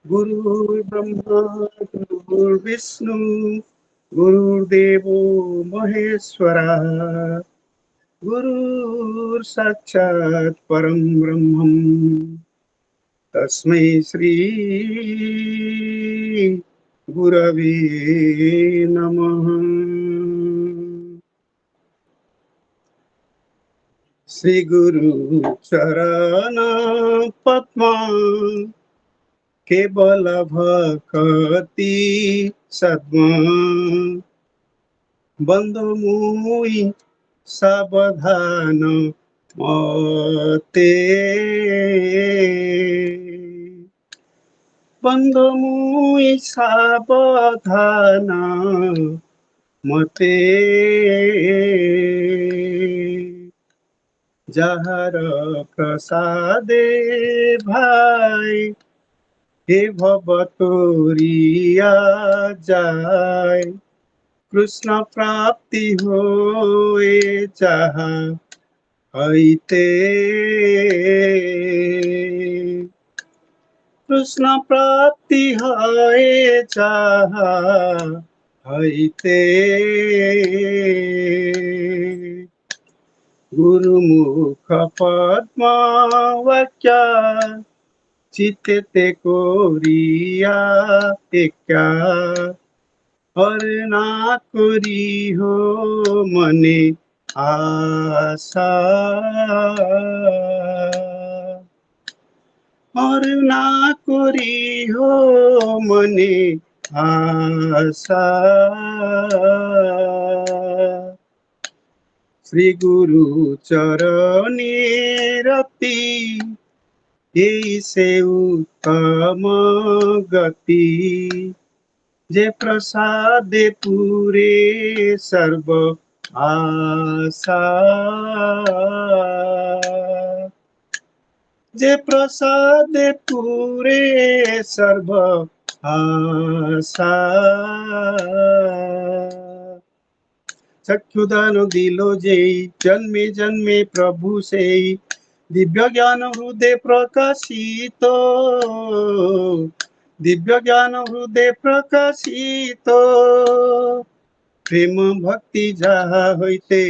गुरुर्ब्रह्मा गुरुर्विष्णु गुरुर्देवो महेश्वरः गुरुर्साक्षात् परं ब्रह्म तस्मै श्री गुरवे नमः। श्री गुरु चरण पद्मा केवल भक्ति सद्मा बंधु मुई सावधान मते बंधु मुई सावधान मते जहर प्रसादे भाई हे भवतोरिया जाय कृष्ण प्राप्ति होए चाहा हईते कृष्ण प्राप्ति होए चाहा हईते गुरुमुख पद्मा वाक्या चित्ते कोरिया टेक्या और ना करी हो मने आशा और ना करी हो मने आशा श्री गुरु चरणी रति यही से उत्तम गति जे प्रसादे पूरे सर्व आशा जे प्रसादे पूरे सर्व आशा चक्षुदान दिलो जेई जन्मे जन्मे प्रभु से दिव्य ज्ञान हृदय प्रकाशित दिव्य ज्ञान हृदय प्रकाशित प्रेम भक्ति जहा होते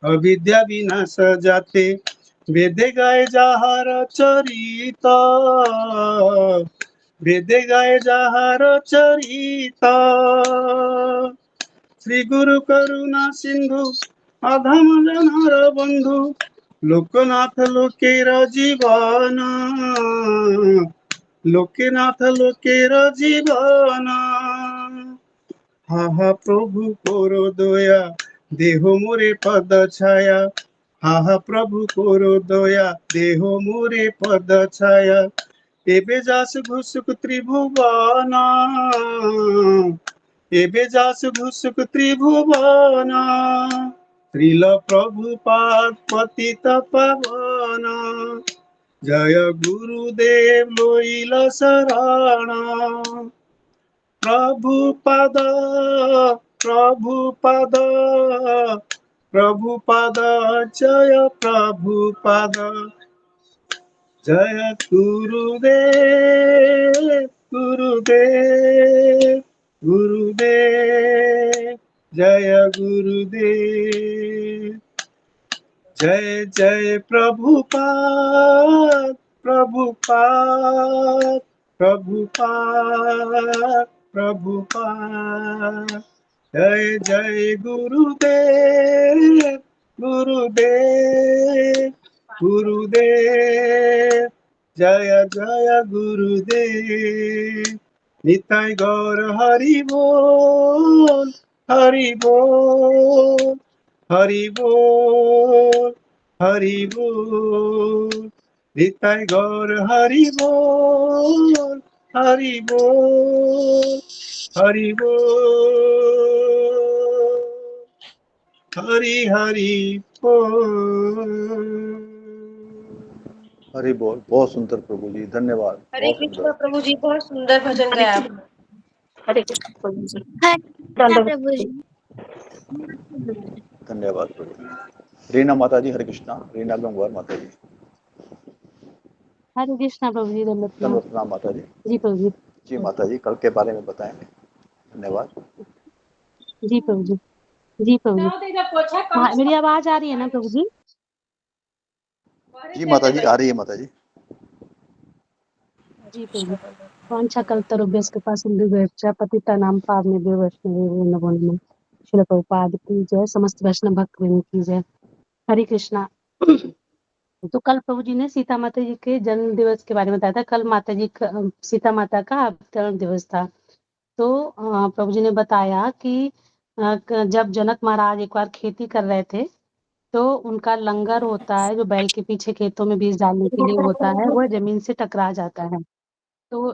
अविद्या विनाश जाते वेदे गाय जाहार चरित वेदे गाय जाहार चरित श्री गुरु करुणा सिंधु अधम जनर बंधु लोकनाथ लोकेर जीवन लोकनाथ लोकेर जीवन हा हा प्रभु कोरो दया देह मोरे पद छाया हा हा प्रभु कोरो दया देह मोरे पद छाया एबे जास घुसुक त्रिभुवन एबे जास घुसुक त्रिभुवन त्रिल प्रभुपाद पतित पावन जय गुरुदेव लोइल शरण प्रभुपाद प्रभुपाद प्रभुपाद जय प्रभुपाद जय गुरुदेव गुरुदेव गुरुदेव जय गुरुदेव जय जय प्रभुपाद प्रभुपाद प्रभुपाद प्रभुपाद जय जय गुरुदेव गुरुदेव गुरुदेव जय जय गुरुदेव निताय गौर हरि बोल हरि बोल हरि बोल हरि बोल निताय गौर हरि बोल हरि बोल हरि बोल हरि हरि बोल। हरि बोल। बहुत सुंदर प्रभु जी, धन्यवाद। हरे बहुत कृष्ण सुंदर प्रभु जी, बहुत सुंदर भजन गाया आपने। हरे कृष्ण प्रभु जी। प्रभु जी। धन्यवाद प्रभु जी। रीना माता जी, हरे कृष्णा। रीना गंगवार माता जी, हरे कृष्णा प्रभु जी। दंडवत प्रणाम माता जी। जी प्रभु जी। जी माता जी, कल के बारे में बताएंगे। धन्यवाद। जी प्रभु जी। जी प्रभु जी। मेरी आवाज आ रही है ना प्रभु जी? जी माता जी, आ रही है माता जी। जी प्रभु जी। वांछा कल्पतरुभ्यश्च कृपा सिंधुभ्यश्च पतितानां पावनेभ्यो वैष्णवेभ्यो नमो नमः। श्रील प्रभुपाद की जय, समस्त वैष्णव भक्त की जय। हरे कृष्णा। तो कल प्रभु जी ने सीता माता जी के जन्म दिवस के बारे में बताया था। कल माता जी का सीता माता का अवतरण दिवस था। तो प्रभु जी ने बताया कि जब जनक महाराज एक बार खेती कर रहे थे तो उनका लंगर होता है जो बैल के पीछे खेतों में बीज डालने के लिए होता है, वह जमीन से टकरा जाता है। तो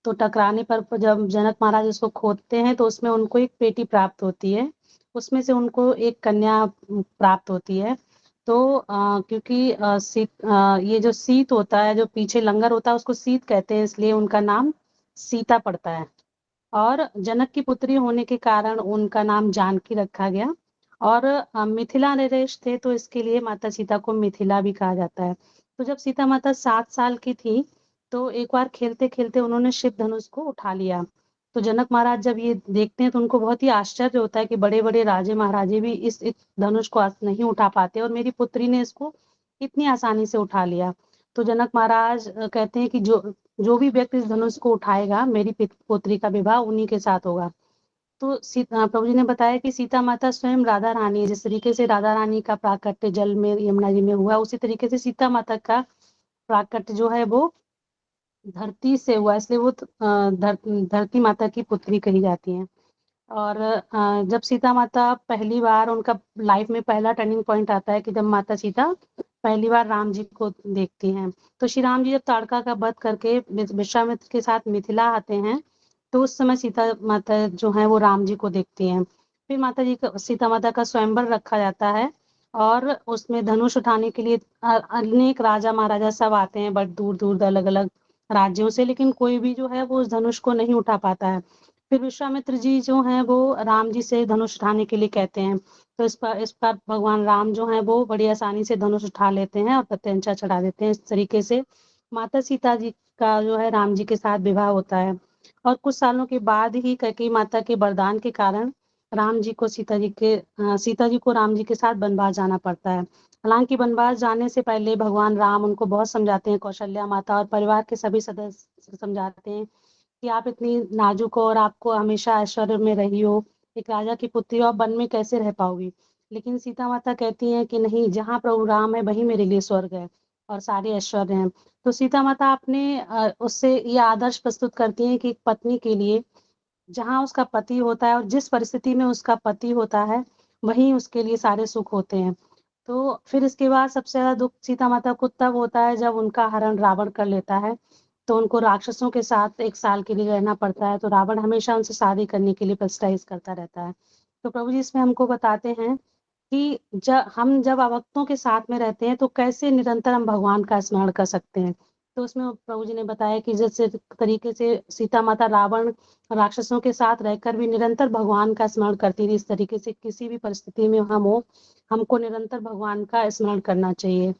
तो टकराने पर जब जनक महाराज उसको खोदते हैं तो उसमें उनको एक पेटी प्राप्त होती है, उसमें से उनको एक कन्या प्राप्त होती है। तो क्योंकि ये जो सीत होता है, जो पीछे लंगर होता है, उसको सीत कहते हैं, इसलिए उनका नाम सीता पड़ता है। और जनक की पुत्री होने के कारण उनका नाम जानकी रखा गया। और मिथिला नरेश थे तो इसके लिए माता सीता को मिथिला भी कहा जाता है। तो जब सीता माता 7 साल की थी तो एक बार खेलते-खेलते उन्होंने शिव धनुष को उठा लिया। तो जनक महाराज जब ये देखते हैं तो उनको बहुत ही आश्चर्य होता है कि बड़े-बड़े राजे महाराजे भी इस धनुष को नहीं उठा पाते और मेरी पुत्री ने इसको इतनी आसानी से उठा लिया। तो जनक महाराज कहते हैं कि जो भी व्यक्ति इस धनुष को उठाएगा, मेरी पुत्री का विवाह उन्हीं के साथ होगा। तो प्रभु जी ने बताया कि सीता माता स्वयं राधा रानी, जिस तरीके से राधा रानी का प्राकट्य जल में यमुना जी में हुआ, उसी तरीके से सीता माता का प्राकट्य जो है वो धरती से हुआ, इसलिए वो धरती माता की पुत्री कही जाती हैं। और जब सीता माता पहली बार, उनका लाइफ में पहला टर्निंग पॉइंट आता है कि जब माता सीता पहली बार राम जी को देखती हैं। तो श्री राम जी जब ताड़का का वध करके विश्वामित्र के साथ मिथिला आते हैं तो उस समय सीता माता जो है वो राम जी को देखती हैं। फिर माता जी का, सीता माता का स्वयंवर रखा जाता है और उसमें धनुष उठाने के लिए अनेक राजा महाराजा सब आते हैं, बट दूर दूर अलग अलग राज्यों से, लेकिन कोई भी जो है वो उस धनुष को नहीं उठा पाता है। फिर विश्वामित्र जी जो हैं वो राम जी से धनुष उठाने के लिए कहते हैं। तो इस पर भगवान राम जो हैं वो बड़ी आसानी से धनुष उठा लेते हैं और प्रत्यंचा चढ़ा देते हैं। इस तरीके से माता सीता जी का जो है राम जी के साथ विवाह होता है। और कुछ सालों के बाद ही कैकेयी माता के वरदान के कारण राम जी को सीता जी को राम जी के साथ वनवास जाना पड़ता है। हालांकि वनवास जाने से पहले भगवान राम उनको बहुत समझाते हैं, कौशल्या माता और परिवार के सभी सदस्य समझाते हैं कि आप इतनी नाजुक हो और आपको हमेशा ऐश्वर्य में रही हो, एक राजा की पुत्री हो, आप वन में कैसे रह पाओगी। लेकिन सीता माता कहती हैं कि नहीं, जहाँ प्रभु राम है वहीं मेरे लिए स्वर्ग है और सारे ऐश्वर्य हैं। तो सीता माता अपने उससे ये आदर्श प्रस्तुत करती हैं कि एक पत्नी के लिए जहाँ उसका पति होता है और जिस परिस्थिति में उसका पति होता है वहीं उसके लिए सारे सुख होते हैं। तो फिर इसके बाद सबसे ज़्यादा दुःख सीता माता को तब होता है जब उनका हरण रावण कर लेता है। तो उनको राक्षसों के साथ 1 साल के लिए रहना पड़ता है। तो रावण हमेशा उनसे शादी करने के लिए प्रेस्टाइज़ करता रहता है। तो प्रभु जी इसमें हमको बताते हैं कि हम जब अभक्तों के साथ में रहते हैं तो कैसे निरंतर हम भगवान का स्मरण कर सकते हैं। तो उसमें प्रभु जी ने बताया कि जिस तरीके से सीता माता रावण राक्षसों के साथ रहकर भी निरंतर भगवान का स्मरण करती थी, इस तरीके से किसी भी परिस्थिति में हम हो, हमको निरंतर भगवान का स्मरण करना चाहिए।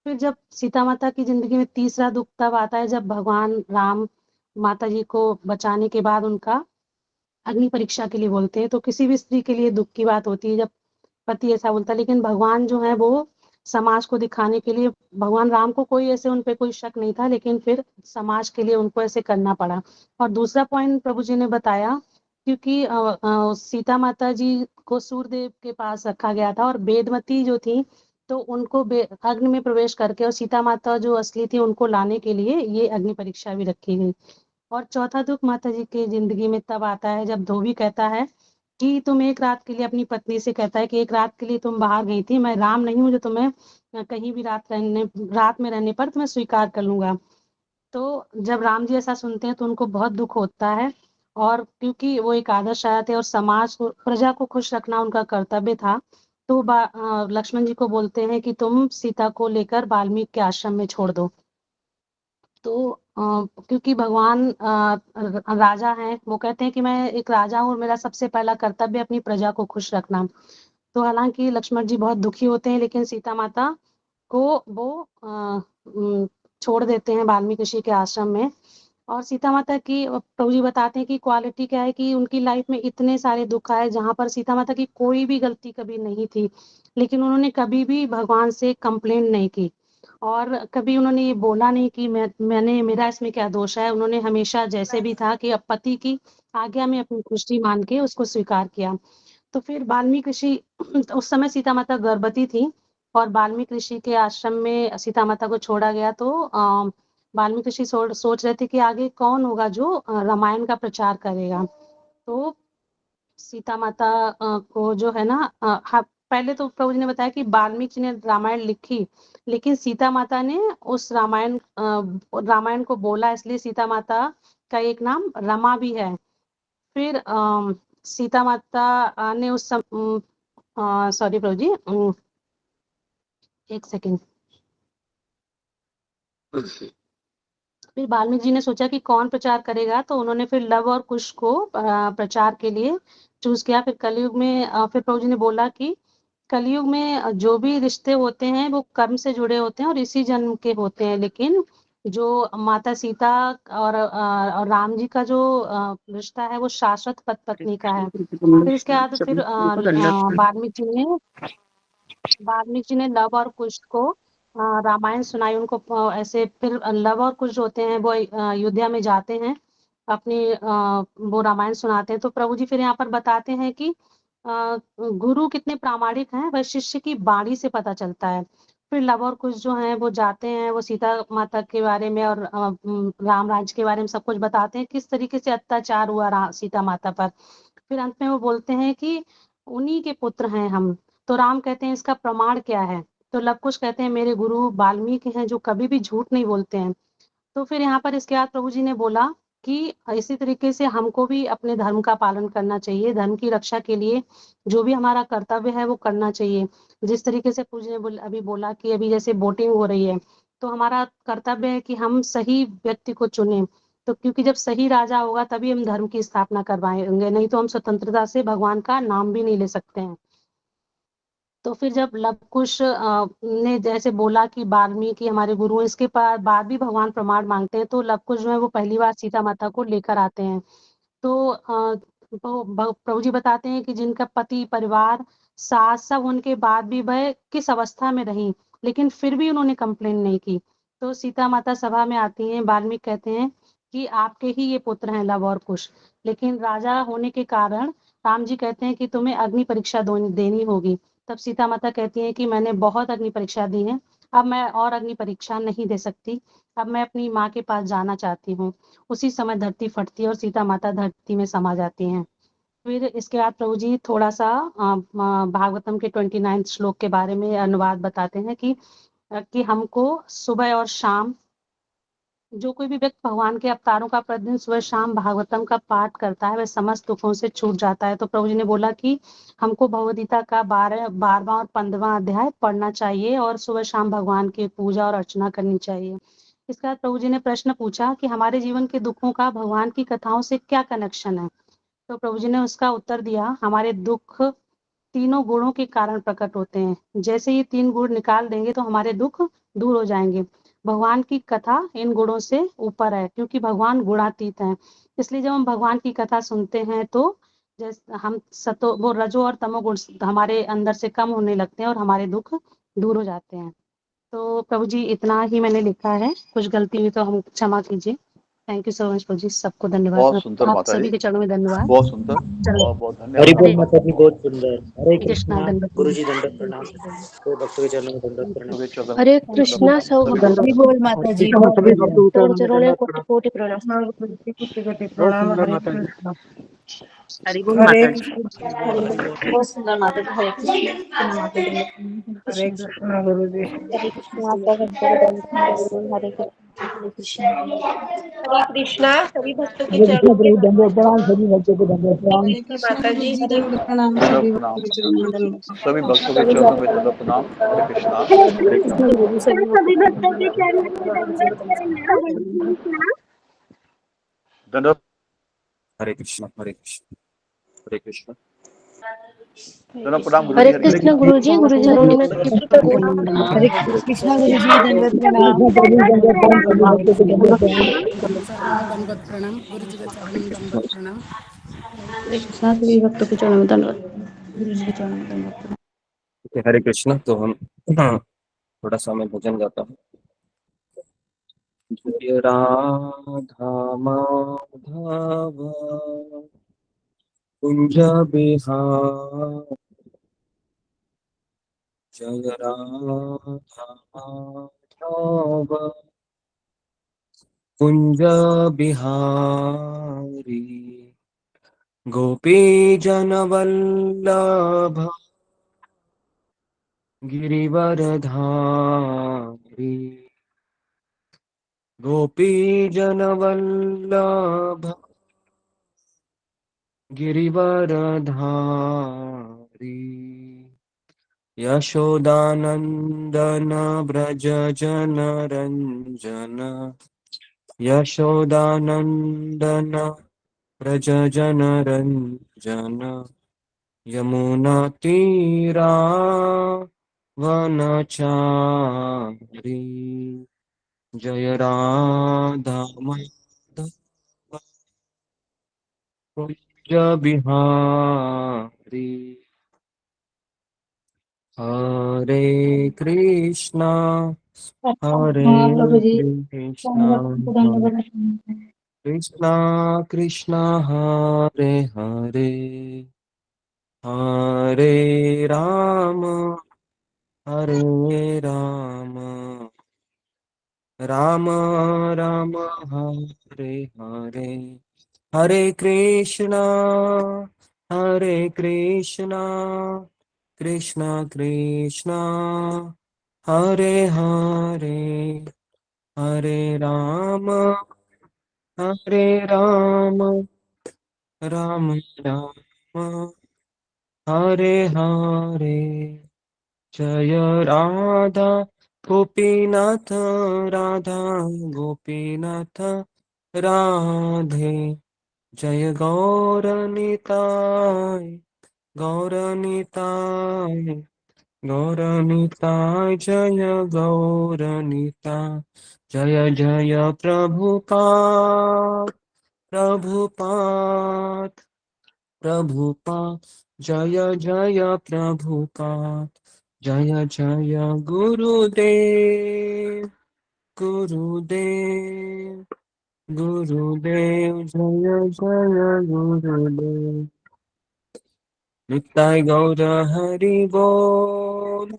फिर जब सीता माता की ज़िंदगी में तीसरा दुःख तब आता है जब भगवान राम माता जी को बचाने के बाद उनका अग्नि परीक्षा के लिए बोलते हैं। तो किसी भी स्त्री के लिए दुःख की बात होती है जब पति ऐसा बोलता है, लेकिन भगवान जो है वो समाज को दिखाने के लिए, भगवान राम को कोई ऐसे उन पे कोई शक नहीं था, लेकिन फिर समाज के लिए उनको ऐसे करना पड़ा। और दूसरा पॉइंट प्रभु जी ने बताया क्योंकि सीता माता जी को सूर्यदेव के पास रखा गया था और वेदवती जो थी तो उनको अग्नि में प्रवेश करके, और सीता माता जो असली थी उनको लाने के लिए ये अग्नि परीक्षा भी रखी गई। और चौथा दुःख माता जी की ज़िंदगी में तब आता है जब धोबी कहता है कि तुम एक रात के लिए, अपनी पत्नी से कहता है कि एक रात के लिए तुम बाहर गई थी, मैं राम नहीं हूँ जो तुम्हें कहीं भी रात में रहने पर तुम्हें स्वीकार कर लूँगा। तो जब राम जी ऐसा सुनते हैं तो उनको बहुत दुःख होता है और क्योंकि वो एक आदर्श आया थे और समाज को, प्रजा को खुश रखना उनका कर्तव्य था। तो लक्ष्मण जी को बोलते हैं कि तुम सीता को लेकर वाल्मीकि के आश्रम में छोड़ दो। तो क्योंकि भगवान राजा हैं, वो कहते हैं कि मैं एक राजा हूँ और मेरा सबसे पहला कर्तव्य अपनी प्रजा को खुश रखना। तो हालाँकि लक्ष्मण जी बहुत दुखी होते हैं, लेकिन सीता माता को वो छोड़ देते हैं वाल्मीकि ऋषि के आश्रम में। और सीता माता की प्रभु जी बताते हैं कि क्वालिटी क्या है कि उनकी लाइफ में इतने सारे दुख आए जहाँ पर सीता माता की कोई भी गलती कभी नहीं थी, लेकिन उन्होंने कभी भी भगवान से कंप्लेंट नहीं की और कभी उन्होंने ये बोला नहीं कि मैंने मेरा इसमें क्या दोष है। उन्होंने हमेशा जैसे भी था कि अब पति की आज्ञा में अपनी खुशी मान के उसको स्वीकार किया। तो फिर वाल्मीकि ऋषि उस समय सीता माता गर्भवती थी और वाल्मीकि ऋषि के आश्रम में सीता माता को छोड़ा गया। तो वाल्मीकि ऋषि सोच रहे थे कि आगे कौन होगा जो रामायण का प्रचार करेगा। तो सीता माता को जो है ना पहले तो प्रभु जी ने बताया कि वाल्मीकि जी ने रामायण लिखी, लेकिन सीता माता ने उस रामायण को बोला, इसलिए सीता माता का एक नाम रमा भी है। फिर सीता माता ने उस सॉरी प्रभु जी, एक सेकेंड। फिर वाल्मीकि जी ने सोचा कि कौन प्रचार करेगा, तो उन्होंने फिर लव और कुश को प्रचार के लिए चूज किया। फिर कलयुग में फिर प्रभु जी ने बोला कि कलयुग में जो भी रिश्ते होते हैं वो कर्म से जुड़े होते हैं और इसी जन्म के होते हैं, लेकिन जो माता सीता और राम जी का जो रिश्ता है वो शाश्वत पत्नी का है। फिर इसके बाद फिर वाल्मीकि जी ने लव और कुश को रामायण सुनाई उनको। ऐसे फिर लव और कुश होते हैं वो अयोध्या में जाते हैं, अपनी वो रामायण सुनाते हैं। तो प्रभु जी फिर यहाँ पर बताते हैं कि गुरु कितने प्रामाणिक हैं वह शिष्य की वाणी से पता चलता है। फिर लव और कुश जो हैं वो जाते हैं, वो सीता माता के बारे में और राम राज्य के बारे में सब कुछ बताते हैं, किस तरीके से अत्याचार हुआ सीता माता पर। फिर अंत में वो बोलते हैं कि उन्हीं के पुत्र हैं हम। तो राम कहते हैं इसका प्रमाण क्या है? तो लव कुश कहते हैं मेरे गुरु वाल्मीकि हैं जो कभी भी झूठ नहीं बोलते हैं। तो फिर यहाँ पर इसके बाद प्रभु जी ने बोला कि इसी तरीके से हमको भी अपने धर्म का पालन करना चाहिए, धर्म की रक्षा के लिए जो भी हमारा कर्तव्य है वो करना चाहिए। जिस तरीके से प्रभु जी ने अभी बोला कि अभी जैसे वोटिंग हो रही है, तो हमारा कर्तव्य है कि हम सही व्यक्ति को चुने। तो क्योंकि जब सही राजा होगा तभी हम धर्म की स्थापना करवाएंगे, नहीं तो हम स्वतंत्रता से भगवान का नाम भी नहीं ले सकते हैं। तो फिर जब लव कुश ने जैसे बोला कि वाल्मीकि हमारे गुरु हैं, इसके बाद भी भगवान प्रमाण मांगते हैं, तो लव कुश जो है वो पहली बार सीता माता को लेकर आते हैं। तो प्रभु जी बताते हैं कि जिनका पति परिवार सास सब उनके बाद भी वह किस अवस्था में रही, लेकिन फिर भी उन्होंने कंप्लेन नहीं की। तो सीता माता सभा में आती हैं, वाल्मीकि कहते हैं कि आपके ही ये पुत्र हैं लव और कुश, लेकिन राजा होने के कारण राम जी कहते हैं कि तुम्हें अग्नि परीक्षा देनी होगी। तब सीता माता कहती हैं कि मैंने बहुत अग्नि परीक्षा दी है, अब मैं और अग्नि परीक्षा नहीं दे सकती, अब मैं अपनी माँ के पास जाना चाहती हूँ। उसी समय धरती फटती है और सीता माता धरती में समा जाती हैं। फिर इसके बाद प्रभु जी थोड़ा सा भागवतम के 29 श्लोक के बारे में अनुवाद बताते हैं कि हमको सुबह और शाम जो कोई भी व्यक्ति भगवान के अवतारों का प्रतिदिन सुबह शाम भागवतम का पाठ करता है वह समस्त दुखों से छूट जाता है। तो प्रभु जी ने बोला कि हमको भगवद्गीता का 12वां और 15वां अध्याय पढ़ना चाहिए और सुबह शाम भगवान की पूजा और अर्चना करनी चाहिए। इसके बाद प्रभु जी ने प्रश्न पूछा कि हमारे जीवन के दुखों का भगवान की कथाओं से क्या कनेक्शन है? तो प्रभु जी ने उसका उत्तर दिया, हमारे दुख तीनों गुणों के कारण प्रकट होते हैं। जैसे ये 3 गुण निकाल देंगे तो हमारे दुख दूर हो जाएंगे। भगवान की कथा इन गुणों से ऊपर है क्योंकि भगवान गुणातीत हैं। इसलिए जब हम भगवान की कथा सुनते हैं तो जैसे हम वो रजो और तमो गुण हमारे अंदर से कम होने लगते हैं और हमारे दुख दूर हो जाते हैं। तो प्रभु जी इतना ही मैंने लिखा है, कुछ गलती हुई तो हम क्षमा कीजिए। थैंक यू सो मच प्रभु जी, सबको धन्यवाद। बहुत सुंदर आप माता जी, सभी के चरणों में धन्यवाद। बहुत सुंदर, चलो, बहुत बहुत हरि धन्यवाद। बोल माता जी, बहुत सुंदर। हरे हरे कृष्णा, कृष्णा। दंडवत गुरु जी दंडवत प्रणाम। प्रणाम। तो भक्तों के चरणों में दंडवत प्रणाम। सभी चरण हरे थैंक यू। कृष्णा सब सभी हरि बोल माता जी, बहुत सभी बढ़िया। भक्तों के चरण चरणों में चरण दंडवत कोटि प्रणाम। कोटि प्रणाम। कोटि बहुत प्रणाम। सुंदर हरे माता जी। कृष्णा। हरि बोल हरे माता जी। कृष्णा। बहुत सुंदर माता जी, हरे कृष्ण माता जी। हरे कृष्णा गुरु जी। हरे कृष्णा सब भक्तों को धन्यवाद। हरे कृष्णा हरे कृष्णा। हरे कृष्णा सभी भक्तों के हरे चरणों कृष्ण में प्रभु, दंडवत प्रणाम। धन्यवाद। सभी भक्तों को दंडवत प्रणाम। हरे हरे कृष्ण कृष्णा माता गुरु जी, जी, हरे दंड प्रणाम। दंडवत सभी प्रणाम। भक्तों के चरणों में दंड सभी भक्तों के सभी चरणों भक्तों में को दंडवत प्रणाम। हरे कृष्णा, हरे कृष्णा। कृष्ण गुरु सभी भक्तों को दंडवत। हरे कृष्ण हरे कृष्ण हरे कृष्ण। दोनों प्रणाम गुरु हरे जी, हरे कृष्ण कृष्णा। गुरु जी चरणों में हरे कृष्णा गुरु जी दंडवत प्रणाम। दंडवत प्रणाम गुरु जी के चरणों में दंडवत प्रणाम। हरे कृष्णा सभी भक्तों के चरणों में दंडवत गुरु जी के चरणों में दंडवत प्रणाम। हरे कृष्णा। तो हम थोड़ा सा मैं भजन गाता हूँ। जय राधा माधव कुंज बिहार, जय राधा माधव कुंज बिहारी, गोपी जन वल्लभ गिरिवरधारी, गोपी जन वल्लभ गिरिवरधारी, यशोदानंदन ब्रज जन रंजन, यशोदानंदन ब्रज जन रंजन, यमुना तीरा वनचारी, जय राधा माधव कुंज बिहारी, हरे कृष्णा हरे हाँ प्रभु जी कृष्णा, कृष्णा कृष्णा हरे हरे, हरे राम हरे राम, राम राम हरे हरे, हरे कृष्णा कृष्णा कृष्णा हरे हरे, हरे राम राम राम हरे हरे, जय राधा गोपीनाथ, राधा गोपीनाथ राधे, जय गौरनिताय गौरनिताय गौरनिताय, जय गौरनिताय, जय जय प्रभुपाद प्रभुपाद प्रभुपाद, जय जय प्रभुपाद, जय जय गुरुदेव गुरुदेव गुरुदेव, जय जय गुरुदेव, नित्य गौर हरि बोल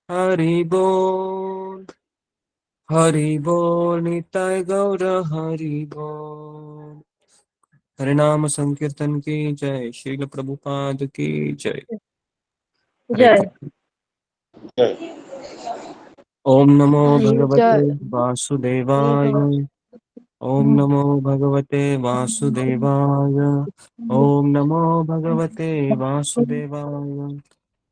हरि बोल हरि बोल, नित्य गौर हरि बोल, हरिनाम संकीर्तन की जय, श्रील प्रभुपाद की जय। हरे जय। कृष्ण। ओम नमो भगवते जय हे वासुदेवाय, भगवान ओम नमो भगवते वासुदेवाय, ओम नमो भगवते वासुदेवाय,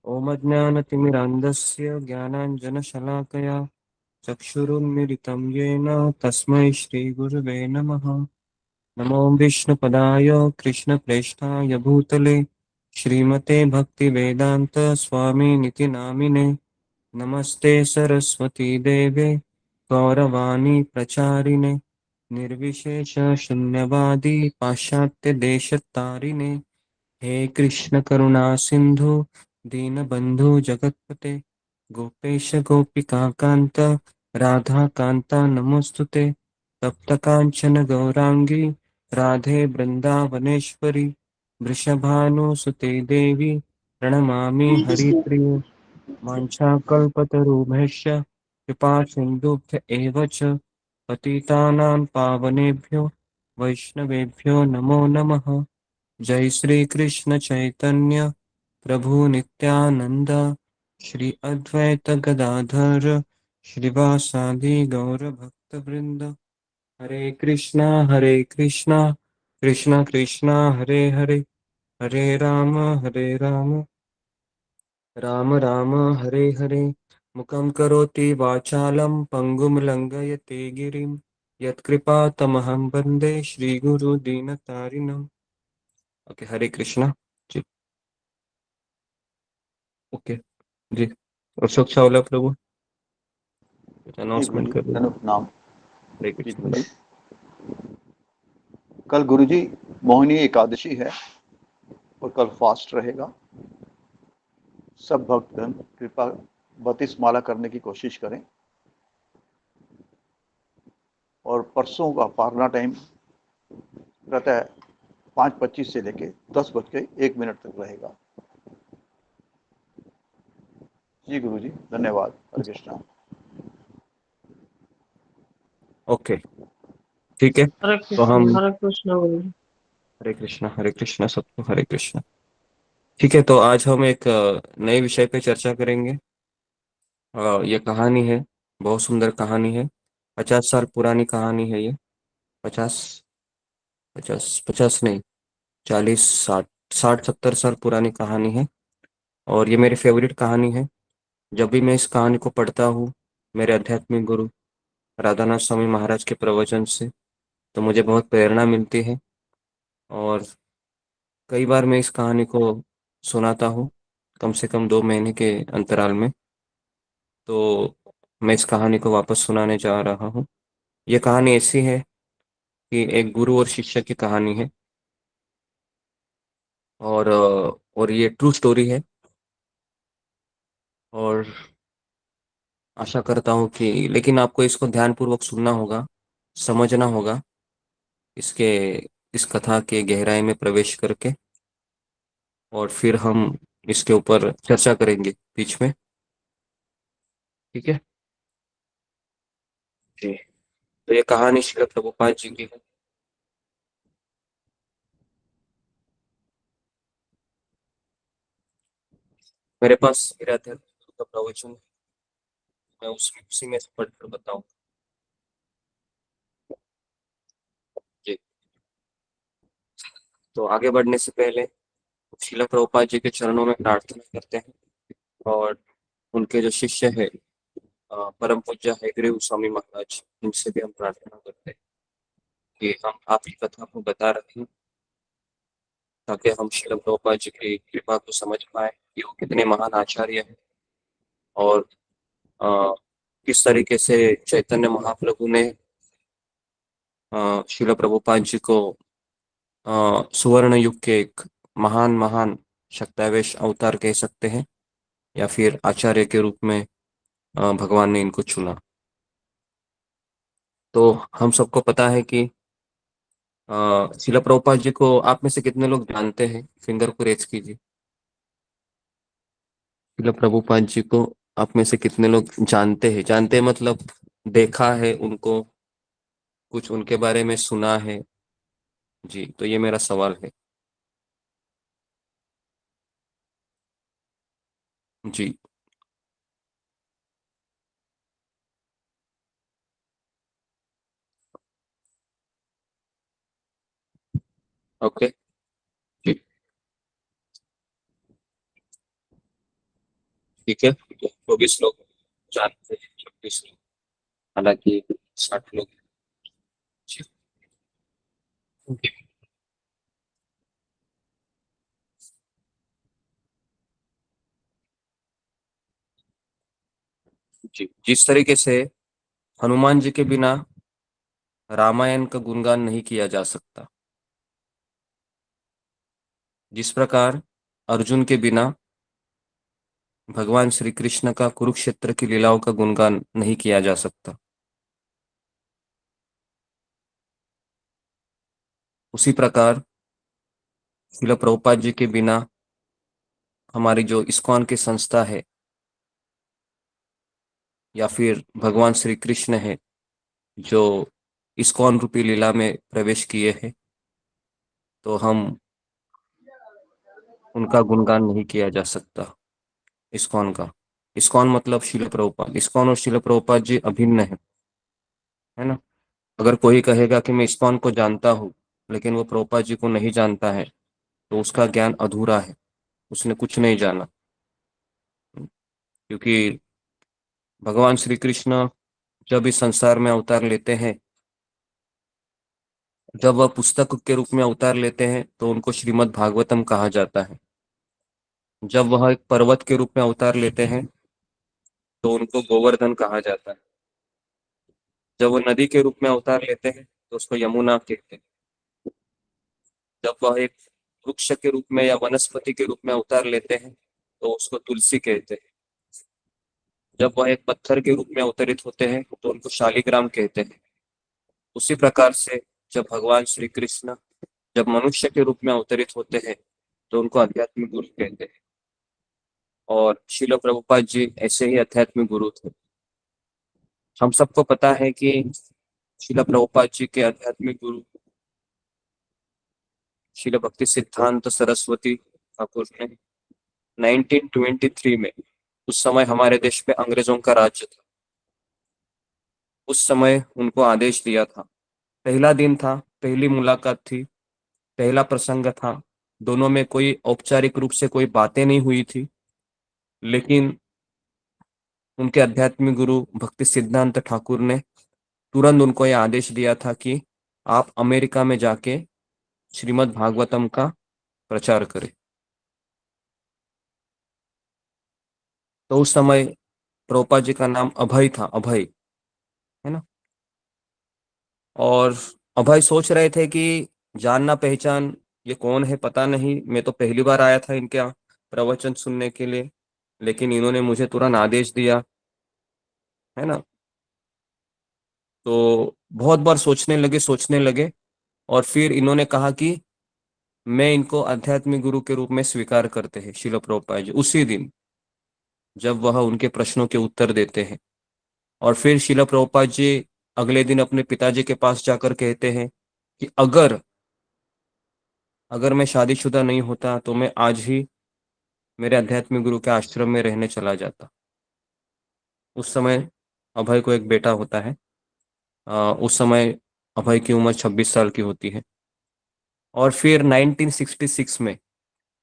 ओम अज्ञानतिमिरान्धस्य ज्ञानाञ्जनशलाकया चक्षुरुन्मिलितं येन तस्मै श्रीगुरुवे नमः। नमो विष्णुपदाय कृष्णप्रेष्ठाय भूतले श्रीमते भक्तिवेदान्त स्वामिनिति नामिने, नमस्ते सरस्वती देवे गौरवाणी प्रचारिणे, निर्विशेष शून्यवादी पाश्चात्य देशतारिणे, हे कृष्ण करुणा सिंधु दीनबंधु जगतपते, गोपेश गोपिका कांत राधा कांता नमोस्तुते, तप्त कांचन गौरांगी राधे वृंदावनेश्वरी, वृषभानुसुते देवी प्रणमामि हरिप्रिये, वाञ्छाकल्पतरुभ्यश्च कृपा सिन्धुभ्य एव च पतितानां पावनेभ्यो वैष्णवेभ्यो नमो नमः। जय श्री कृष्ण चैतन्य प्रभु नित्यानंद, श्री अद्वैत गदाधर श्रीवासादि गौर भक्त वृंद, हरे कृष्णा कृष्णा कृष्णा हरे हरे, हरे राम राम राम हरे हरे, मुखं करोति वाचालं पंगुं लंघयते गिरिं, यत्कृपातमहं वन्दे श्रीगुरु, श्रीगुरु। ओके, हरे कृष्णा जी। हरे कृष्णा। कृष्णा कृष्णा हरे हरे, हरे राम हरे हरे, मुखं करोति वाचालं पंगुं लंघयते गिरिं, यत्कृपातमहं वन्दे श्रीगुरु दीनतारिणम्। ओके, हरे कृष्णा। हरे कृष्णा। ओके जी। अशोक चावला प्रभु जी अनाउंसमेंट गुरुजी, कर दीजिए। धन्य नाम। हरे जी कृष्ण। गुरुजी, कल गुरुजी मोहिनी एकादशी है और कल फास्ट रहेगा। सब भक्तगण कृपा 32 माला करने की कोशिश करें और परसों का पारना टाइम प्रातः 5:25 से लेके 10:01 तक रहेगा। जी गुरुजी, धन्यवाद। हरे कृष्णा। ओके ठीक है। तो हम हरे कृष्ण गुरु जी। हरे कृष्णा सबको हरे कृष्णा। ठीक है, तो आज हम एक नए विषय पे चर्चा करेंगे। ये कहानी है, बहुत सुंदर कहानी है। 50 साल पुरानी कहानी है ये। 50, 50 नहीं, 40, 60, 60, 70 साल पुरानी कहानी है। और ये मेरी फेवरेट कहानी है। जब भी मैं इस कहानी को पढ़ता हूँ मेरे आध्यात्मिक गुरु राधानाथ स्वामी महाराज के प्रवचन से, तो मुझे बहुत प्रेरणा मिलती है। और कई बार मैं इस कहानी को सुनाता हूँ, कम से कम 2 महीने के अंतराल में। तो मैं इस कहानी को वापस सुनाने जा रहा हूँ। ये कहानी ऐसी है कि एक गुरु और शिष्य की कहानी है। और ये ट्रू स्टोरी है। और आशा करता हूँ कि, लेकिन आपको इसको ध्यानपूर्वक सुनना होगा, समझना होगा इसके इस कथा के गहराई में प्रवेश करके। और फिर हम इसके ऊपर चर्चा करेंगे बीच में। ठीक है जी। तो ये कहानी श्रील प्रभुपाद जी की है। मेरे पास मेरे अध्यात्म का प्रवचन है, मैं उसी में से पढ़कर बताऊं जी। तो आगे बढ़ने से पहले श्रील प्रभुपाद जी के चरणों में प्रार्थना करते हैं। और उनके जो शिष्य है परम पूज्य हयग्रीव स्वामी महाराज, इनसे भी हम प्रार्थना करते हैं कि हम आपकी कथा को बता रहे हैं ताकि हम श्रील प्रभुपाद जी की कृपा को समझ पाए कि वो कितने महान आचार्य हैं। और अ, किस तरीके से चैतन्य महाप्रभु ने श्रील प्रभुपाद जी को सुवर्ण युग के एक महान महान शक्तावेश अवतार कह सकते हैं, या फिर आचार्य के रूप में भगवान ने इनको चुना। तो हम सबको पता है कि श्रील प्रभुपाद जी को आप में से कितने लोग जानते हैं, फिंगर को रेज कीजिए। श्रील प्रभुपाद जी को आप में से कितने लोग जानते हैं? जानते हैं मतलब देखा है उनको, कुछ उनके बारे में सुना है? जी, तो ये मेरा सवाल है। जी ओके जी ठीक है। तो 24 लोग जानते हैं, 26 लोग, हालांकि 60 लोग। जी जी। जिस तरीके से हनुमान जी के बिना रामायण का गुणगान नहीं किया जा सकता, जिस प्रकार अर्जुन के बिना भगवान श्री कृष्ण का कुरुक्षेत्र की लीलाओं का गुणगान नहीं किया जा सकता, उसी प्रकार श्रील प्रभुपाद जी के बिना हमारी जो इस्कॉन की संस्था है, या फिर भगवान श्री कृष्ण है जो इस्कॉन रूपी लीला में प्रवेश किए हैं, तो हम उनका गुणगान नहीं किया जा सकता। इस्कॉन का, इस्कॉन मतलब शिल प्रभुपाद, इस्कॉन और शिल प्रभुपाद जी अभिन्न है ना। अगर कोई कहेगा कि मैं इस्कॉन को जानता हूँ लेकिन वो प्रभुपाद जी को नहीं जानता है, तो उसका ज्ञान अधूरा है, उसने कुछ नहीं जाना। क्योंकि भगवान श्री कृष्ण जब इस संसार में अवतार लेते हैं, जब वह पुस्तक के रूप में अवतार लेते हैं, तो उनको श्रीमद् भागवतम कहा जाता है। जब वह एक पर्वत के रूप में अवतार लेते हैं तो उनको गोवर्धन कहा जाता है। जब वो नदी के रूप में अवतार लेते हैं तो उसको यमुना कहते हैं। जब वह एक वृक्ष के रूप में या वनस्पति के रूप में अवतार लेते हैं तो उसको तुलसी कहते हैं। जब वह एक पत्थर के रूप में अवतरित होते हैं तो उनको शालिग्राम कहते हैं। उसी प्रकार से जब भगवान श्री कृष्ण जब मनुष्य के रूप में अवतरित होते हैं तो उनको आध्यात्मिक गुरु कहते हैं। और शिल प्रभुपाद जी ऐसे ही आध्यात्मिक गुरु थे। हम सबको पता है कि शिल प्रभुपाद जी के आध्यात्मिक गुरु शिल भक्ति सिद्धांत सरस्वती ठाकुर ने 1923 में, उस समय हमारे देश पे अंग्रेजों का राज्य था, उस समय उनको आदेश दिया था। पहला दिन था, पहली मुलाकात थी, पहला प्रसंग था। दोनों में कोई औपचारिक रूप से कोई बातें नहीं हुई थी, लेकिन उनके आध्यात्मिक गुरु भक्ति सिद्धांत ठाकुर ने तुरंत उनको यह आदेश दिया था कि आप अमेरिका में जाके श्रीमद् भागवतम का प्रचार करें। तो उस समय प्रभुपाद जी का नाम अभय था, अभय, है ना। और अभय सोच रहे थे कि जानना पहचान ये कौन है पता नहीं, मैं तो पहली बार आया था इनके प्रवचन सुनने के लिए, लेकिन इन्होंने मुझे तुरंत आदेश दिया, है ना। तो बहुत बार सोचने लगे और फिर इन्होंने कहा कि मैं इनको आध्यात्मिक गुरु के रूप में स्वीकार करते हैं, शिल प्रभुपाद जी, उसी दिन जब वह उनके प्रश्नों के उत्तर देते हैं। और फिर शिल प्रभुपाद जी अगले दिन अपने पिताजी के पास जाकर कहते हैं कि अगर मैं शादीशुदा नहीं होता तो मैं आज ही मेरे आध्यात्मिक गुरु के आश्रम में रहने चला जाता। उस समय अभय को एक बेटा होता है। उस समय अभय की उम्र 26 साल की होती है। और फिर 1966 में,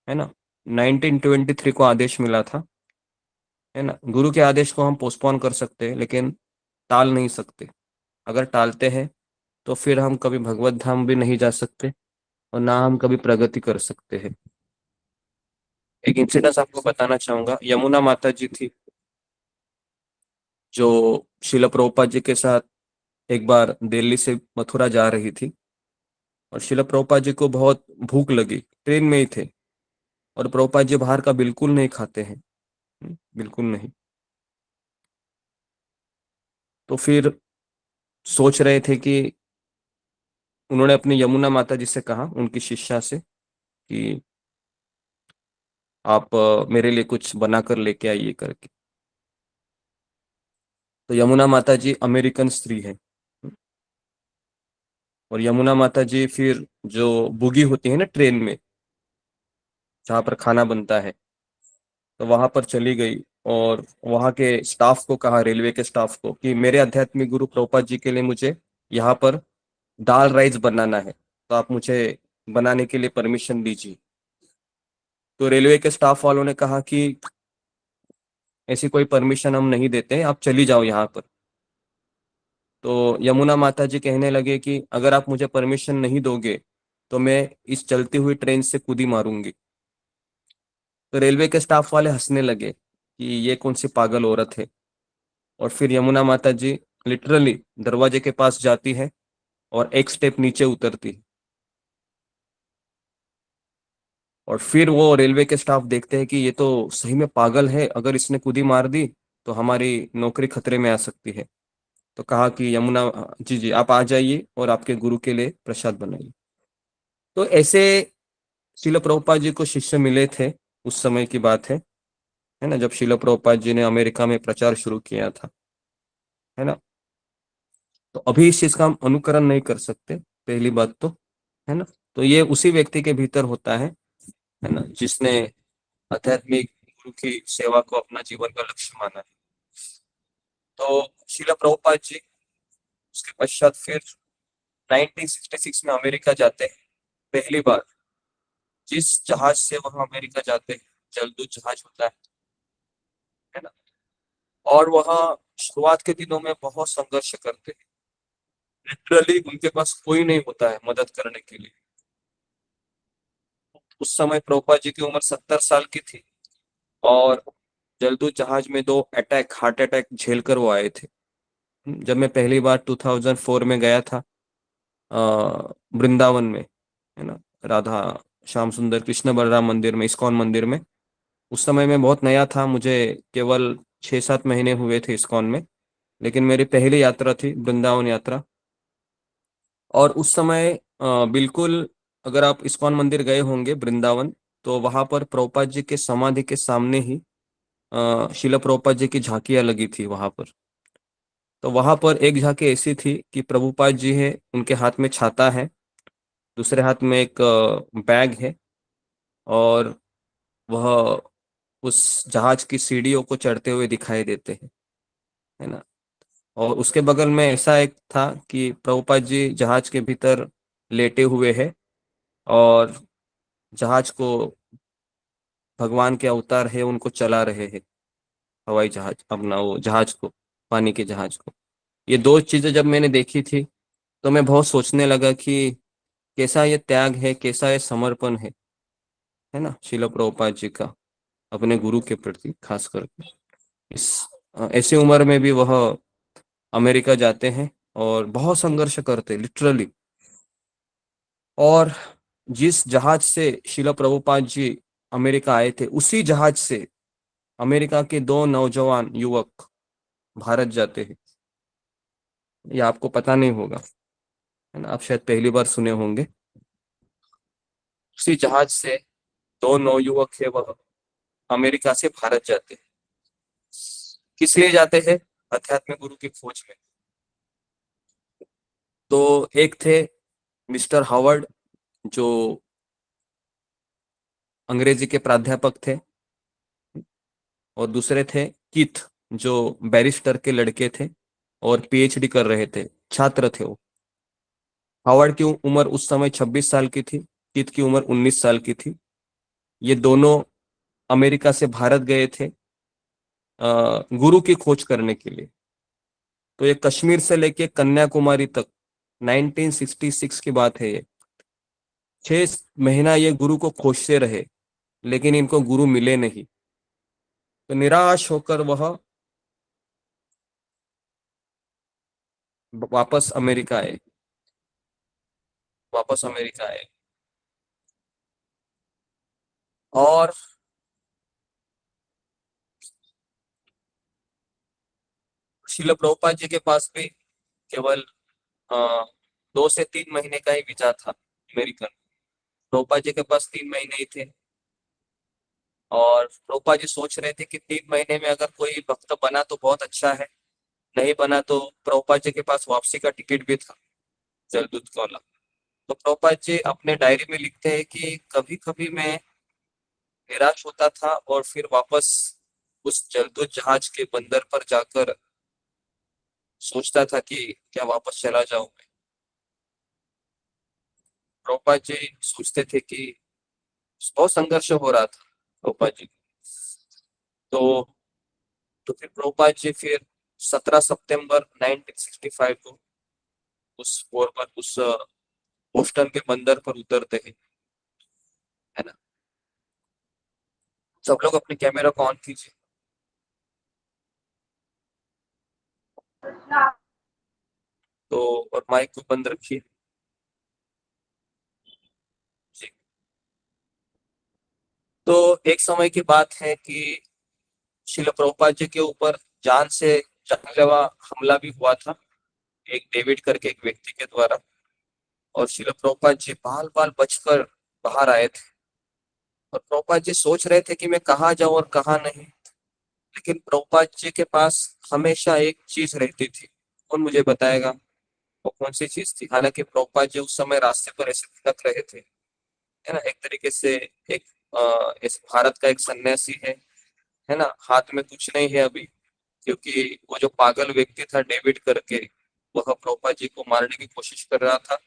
है ना, 1923 को आदेश मिला था, है ना। गुरु के आदेश को हम पोस्टपोन कर सकते हैं लेकिन टाल नहीं सकते। अगर टालते हैं तो फिर हम कभी भगवत धाम भी नहीं जा सकते और ना हम कभी प्रगति कर सकते हैं। एक इंसिडेंस आपको बताना चाहूंगा। यमुना माता जी थी जो शिल प्रभुपाद जी के साथ एक बार दिल्ली से मथुरा जा रही थी और शिल प्रभुपाद जी को बहुत भूख लगी, ट्रेन में ही थे, और प्रभुपाद जी बाहर का बिल्कुल नहीं खाते हैं, बिल्कुल नहीं। तो फिर सोच रहे थे कि उन्होंने अपनी यमुना माता जी से कहा, उनकी शिष्या से, कि आप मेरे लिए कुछ बनाकर लेके आइए करके। तो यमुना माता जी अमेरिकन स्त्री है, और यमुना माता जी फिर जो बुगी होती है ना ट्रेन में जहाँ पर खाना बनता है, तो वहां पर चली गई और वहां के स्टाफ को कहा, रेलवे के स्टाफ को, कि मेरे आध्यात्मिक गुरु प्रभुपाद जी के लिए मुझे यहाँ पर दाल राइस बनाना है, तो आप मुझे बनाने के लिए परमिशन दीजिए। तो रेलवे के स्टाफ वालों ने कहा कि ऐसी कोई परमिशन हम नहीं देते, आप चली जाओ यहाँ पर। तो यमुना माता जी कहने लगे कि अगर आप मुझे परमिशन नहीं दोगे तो मैं इस चलती हुई ट्रेन से कूदी मारूंगी। तो रेलवे के स्टाफ वाले हंसने लगे कि ये कौन सी पागल औरत है। और फिर यमुना माता जी लिटरली दरवाजे के पास जाती है और एक स्टेप नीचे उतरती है। और फिर वो रेलवे के स्टाफ देखते हैं कि ये तो सही में पागल है, अगर इसने कूदी मार दी तो हमारी नौकरी खतरे में आ सकती है। तो कहा कि यमुना जी जी आप आ जाइए और आपके गुरु के लिए प्रसाद बनाइए। तो ऐसे शिल प्रभुपाद जी को शिष्य मिले थे। उस समय की बात है ना, जब शिल प्रभुपाद जी ने अमेरिका में प्रचार शुरू किया था, है ना। तो अभी इस चीज का हम अनुकरण नहीं कर सकते, पहली बात तो, है ना। तो ये उसी व्यक्ति के भीतर होता है ना, जिसने आध्यात्मिक गुरु की सेवा को अपना जीवन का लक्ष्य माना है। तो शिल प्रभुपाद जी उसके पश्चात फिर 1966 में अमेरिका जाते हैं पहली बार। जिस जहाज से वहां अमेरिका जाते हैं जलदूत जहाज होता है ना, और वहां शुरुआत के दिनों में बहुत संघर्ष करते हैं। लिटरली उनके पास कोई नहीं होता है मदद करने के लिए। उस समय प्रभुपाद जी की उम्र 70 साल की थी और जलदूत जहाज में 2 हार्ट अटैक झेल कर वो आए थे। जब मैं पहली बार 2004 में गया था वृंदावन में, है ना, राधा श्याम सुंदर कृष्ण बलराम मंदिर में, इस्कॉन मंदिर में, उस समय मैं बहुत नया था, मुझे केवल 6-7 महीने हुए थे इस्कॉन में, लेकिन मेरी पहली यात्रा थी वृंदावन यात्रा। और उस समय बिल्कुल, अगर आप इस्कॉन मंदिर गए होंगे वृंदावन, तो वहां पर प्रभुपाद जी के समाधि के सामने ही शिला प्रभुपाद जी की झांकियां लगी थी वहां पर। तो वहां पर एक झांकी ऐसी थी कि प्रभुपाद जी है, उनके हाथ में छाता है, दूसरे हाथ में एक बैग है, और वह उस जहाज की सीढ़ियों को चढ़ते हुए दिखाई देते हैं, है ना। और उसके बगल में ऐसा एक था कि प्रभुपाद जी जहाज के भीतर लेटे हुए हैं, और जहाज को भगवान के अवतार है उनको चला रहे हैं, हवाई जहाज, अपना वो जहाज को, पानी के जहाज को। ये 2 चीजें जब मैंने देखी थी, तो मैं बहुत सोचने लगा कि कैसा ये त्याग है, कैसा ये समर्पण है ना, शिला प्रभुपाद जी का अपने गुरु के प्रति खास करके। इस ऐसी उम्र में भी वह अमेरिका जाते हैं और बहुत संघर्ष करते लिटरली। और जिस जहाज से शिला प्रभुपाद जी अमेरिका आए थे, उसी जहाज से अमेरिका के 2 नौजवान युवक भारत जाते हैं। ये आपको पता नहीं होगा, है ना, आप शायद पहली बार सुने होंगे। उसी जहाज से 2 नौयुवक है, वह अमेरिका से भारत जाते हैं। किस लिए जाते हैं? अध्यात्म गुरु की खोज में। तो एक थे मिस्टर हावर्ड, जो अंग्रेजी के प्राध्यापक थे, और दूसरे थे कीथ, जो बैरिस्टर के लड़के थे और पीएचडी कर रहे थे, छात्र थे वो। हावर्ड की उम्र उस समय 26 साल की थी, कीथ की उम्र 19 साल की थी। ये दोनों अमेरिका से भारत गए थे गुरु की खोज करने के लिए। तो ये कश्मीर से लेके कन्याकुमारी तक 1966 की बात है ये। 6 महीना ये गुरु को खोजते रहे, लेकिन इनको गुरु मिले नहीं। तो निराश होकर वह वापस अमेरिका आए, वापस अमेरिका आए। और शिल प्रभुपाद जी के पास भी केवल 2 से 3 महीने का ही वीजा था अमेरिकन। प्रभुपाद जी के पास 3 महीने ही थे, और प्रभुपाद जी सोच रहे थे कि 3 महीने में अगर कोई भक्त बना तो बहुत अच्छा है, नहीं बना तो प्रभुपाद जी के पास वापसी का टिकट भी था, जलदूत वाला। तो प्रभुपाद जी अपने डायरी में लिखते हैं कि कभी कभी मैं निराश होता था और फिर वापस उस जलदूत जहाज के बंदर पर जाकर सोचता था कि क्या वापस चला जाऊं मैं। प्रभुपाद जी सोचते थे कि बहुत संघर्ष हो रहा था प्रभुपाद जी। तो फिर प्रभुपाद जी फिर 17 सितंबर 1965 को उस बोस्टन के बंदर पर उतरते हैं, है ना। सब लोग अपने कैमरा को ऑन कीजिए। तो और माइक को बंद रखिए जी। तो एक समय की बात है कि शिल प्रभुपाद जी के ऊपर जान से जानलेवा हमला भी हुआ था, एक डेविड करके एक व्यक्ति के द्वारा। और शिल प्रभुपाद जी बाल बाल बचकर बाहर आए थे, और प्रभुपाद जी सोच रहे थे कि मैं कहाँ जाऊं और कहाँ नहीं। लेकिन प्रभुपाद जी के पास हमेशा एक चीज रहती थी। कौन मुझे बताएगा वो कौन सी चीज थी? हालांकि प्रभुपाद जी उस समय रास्ते पर ऐसे भटक रहे थे, है ना, एक तरीके से एक इस भारत का एक सन्यासी है ना, हाथ में कुछ नहीं है अभी, क्योंकि वो जो पागल व्यक्ति था डेविड करके, वह प्रभुपाद जी को मारने की कोशिश कर रहा था।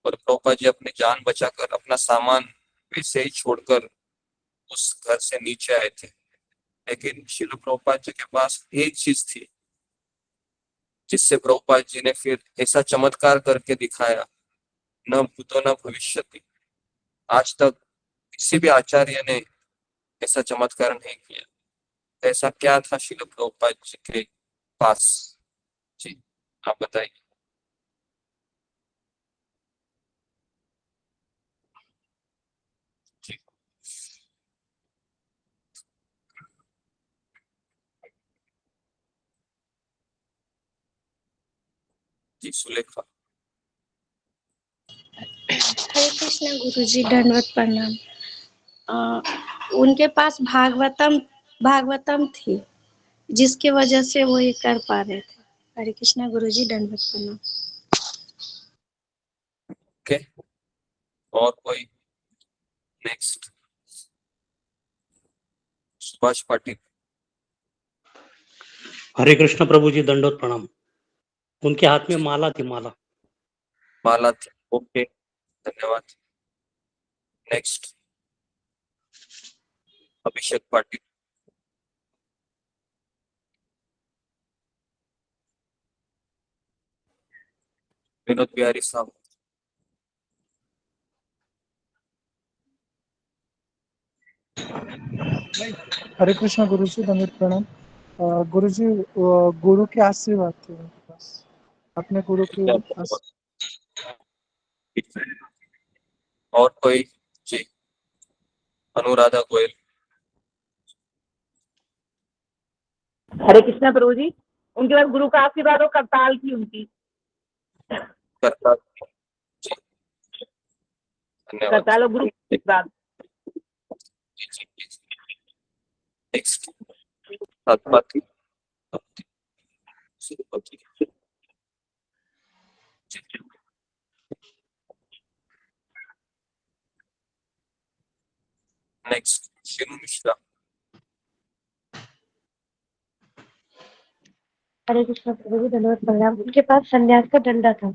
और प्रभुपाद जी अपनी जान बचाकर अपना सामान वैसे ही छोड़कर उस घर से नीचे आए थे। लेकिन शिल प्रभुपाद जी के पास एक चीज थी, जिससे प्रभुपाद जी ने फिर ऐसा चमत्कार करके दिखाया, न भूतो न भविष्यति। आज तक किसी भी आचार्य ने ऐसा चमत्कार नहीं किया। ऐसा क्या था श्रील प्रभुपाद जी के पास? जी आप बताइए। जी जी सुलेखा। हरे कृष्णा गुरुजी, दंडवत प्रणाम। उनके पास भागवतम थी, जिसकी वजह से वो ये कर पा रहे थे। हरे कृष्णा गुरुजी, दंडवत प्रणाम। ओके, और कोई? नेक्स्ट सुभाष पाटिल। हरे कृष्ण प्रभु जी, दंडोत प्रणाम। उनके हाथ में माला थी, माला। माला थी, ओके धन्यवाद। नेक्स्ट अभिषेक पाटिल। विनोद बिहारी साहब। हरे कृष्णा गुरुजी, दंडवत प्रणाम। गुरुजी, गुरु के आशीर्वाद थे उनके पास, अपने गुरु के और कोई? जी अनुराधा गोयल। हरे कृष्णा प्रभु जी, उनके बाद गुरु का आशीर्वाद और करताल थी उनकी। करताल, जी धन्यवाद। करताल और गुरु का आशीर्वाद। नेक्स्ट सतपथी। नेक्स्ट शिनु मिश्रा। हरे कृष्ण प्रभु जी, दंडवत प्रणाम। उनके पास संन्यास का डंडा था।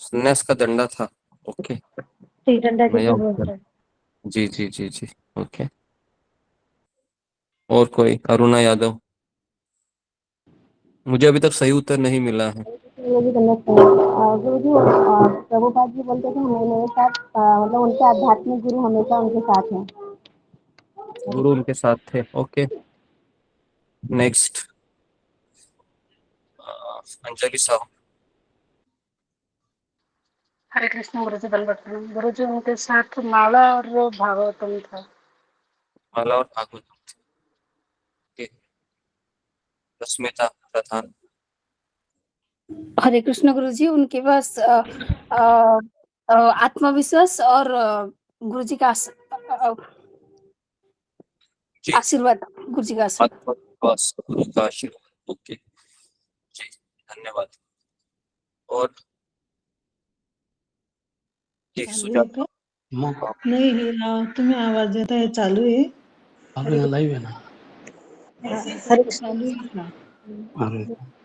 संन्यास का डंडा था, ओके। श्री डंडा नया जिसे उत्तर। बोलते हैं। जी जी जी जी ओके। और कोई? अरुणा यादव। मुझे अभी तक सही उत्तर नहीं मिला है। गुरुजी, दंडवत प्रणाम। गुरुजी, प्रभुपाद जी बोलते थे मेरे साथ, मतलब उनके आध्यात्मिक गुरु हमेशा उनके साथ हैं। गुरु उनके साथ थे, ओके। नेक्स्ट अंजलि साहू। हरे कृष्ण गुरुजी, दंडवत प्रणाम। गुरुजी, उनके साथ माला और भागवतम था। माला और भागवतम थे, रश्मिता प्रधान। हरे कृष्ण गुरुजी, उनके पास आत्मविश्वास और गुरुजी का आशीर्वाद, गुरुजी का आशीर्वाद। आत्मविश्वास, गुरु का आशीर्वाद, ओके जी धन्यवाद। और जी चालू आहे सुजाता। का? नाही, हे तुम्ही आवाज देता है, चालू आहे? लाइव है ना? हरे कृष्ण। चालू आहे का?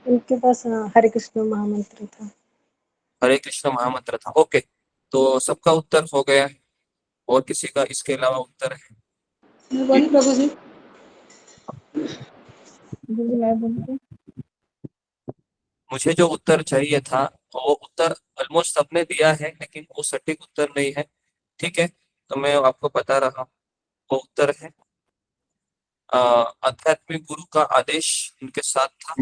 उनके पास हरे कृष्ण महामंत्र था। हरे कृष्ण महामंत्र था, ओके। तो सबका उत्तर हो गया है, और किसी का इसके अलावा उत्तर है? बोलिए प्रभु जी। मुझे जो उत्तर चाहिए था वो उत्तर ऑलमोस्ट सबने दिया है, लेकिन वो सटीक उत्तर नहीं है, ठीक है। तो मैं आपको बता रहा हूँ, वो उत्तर है आध्यात्मिक गुरु का आदेश उनके साथ था,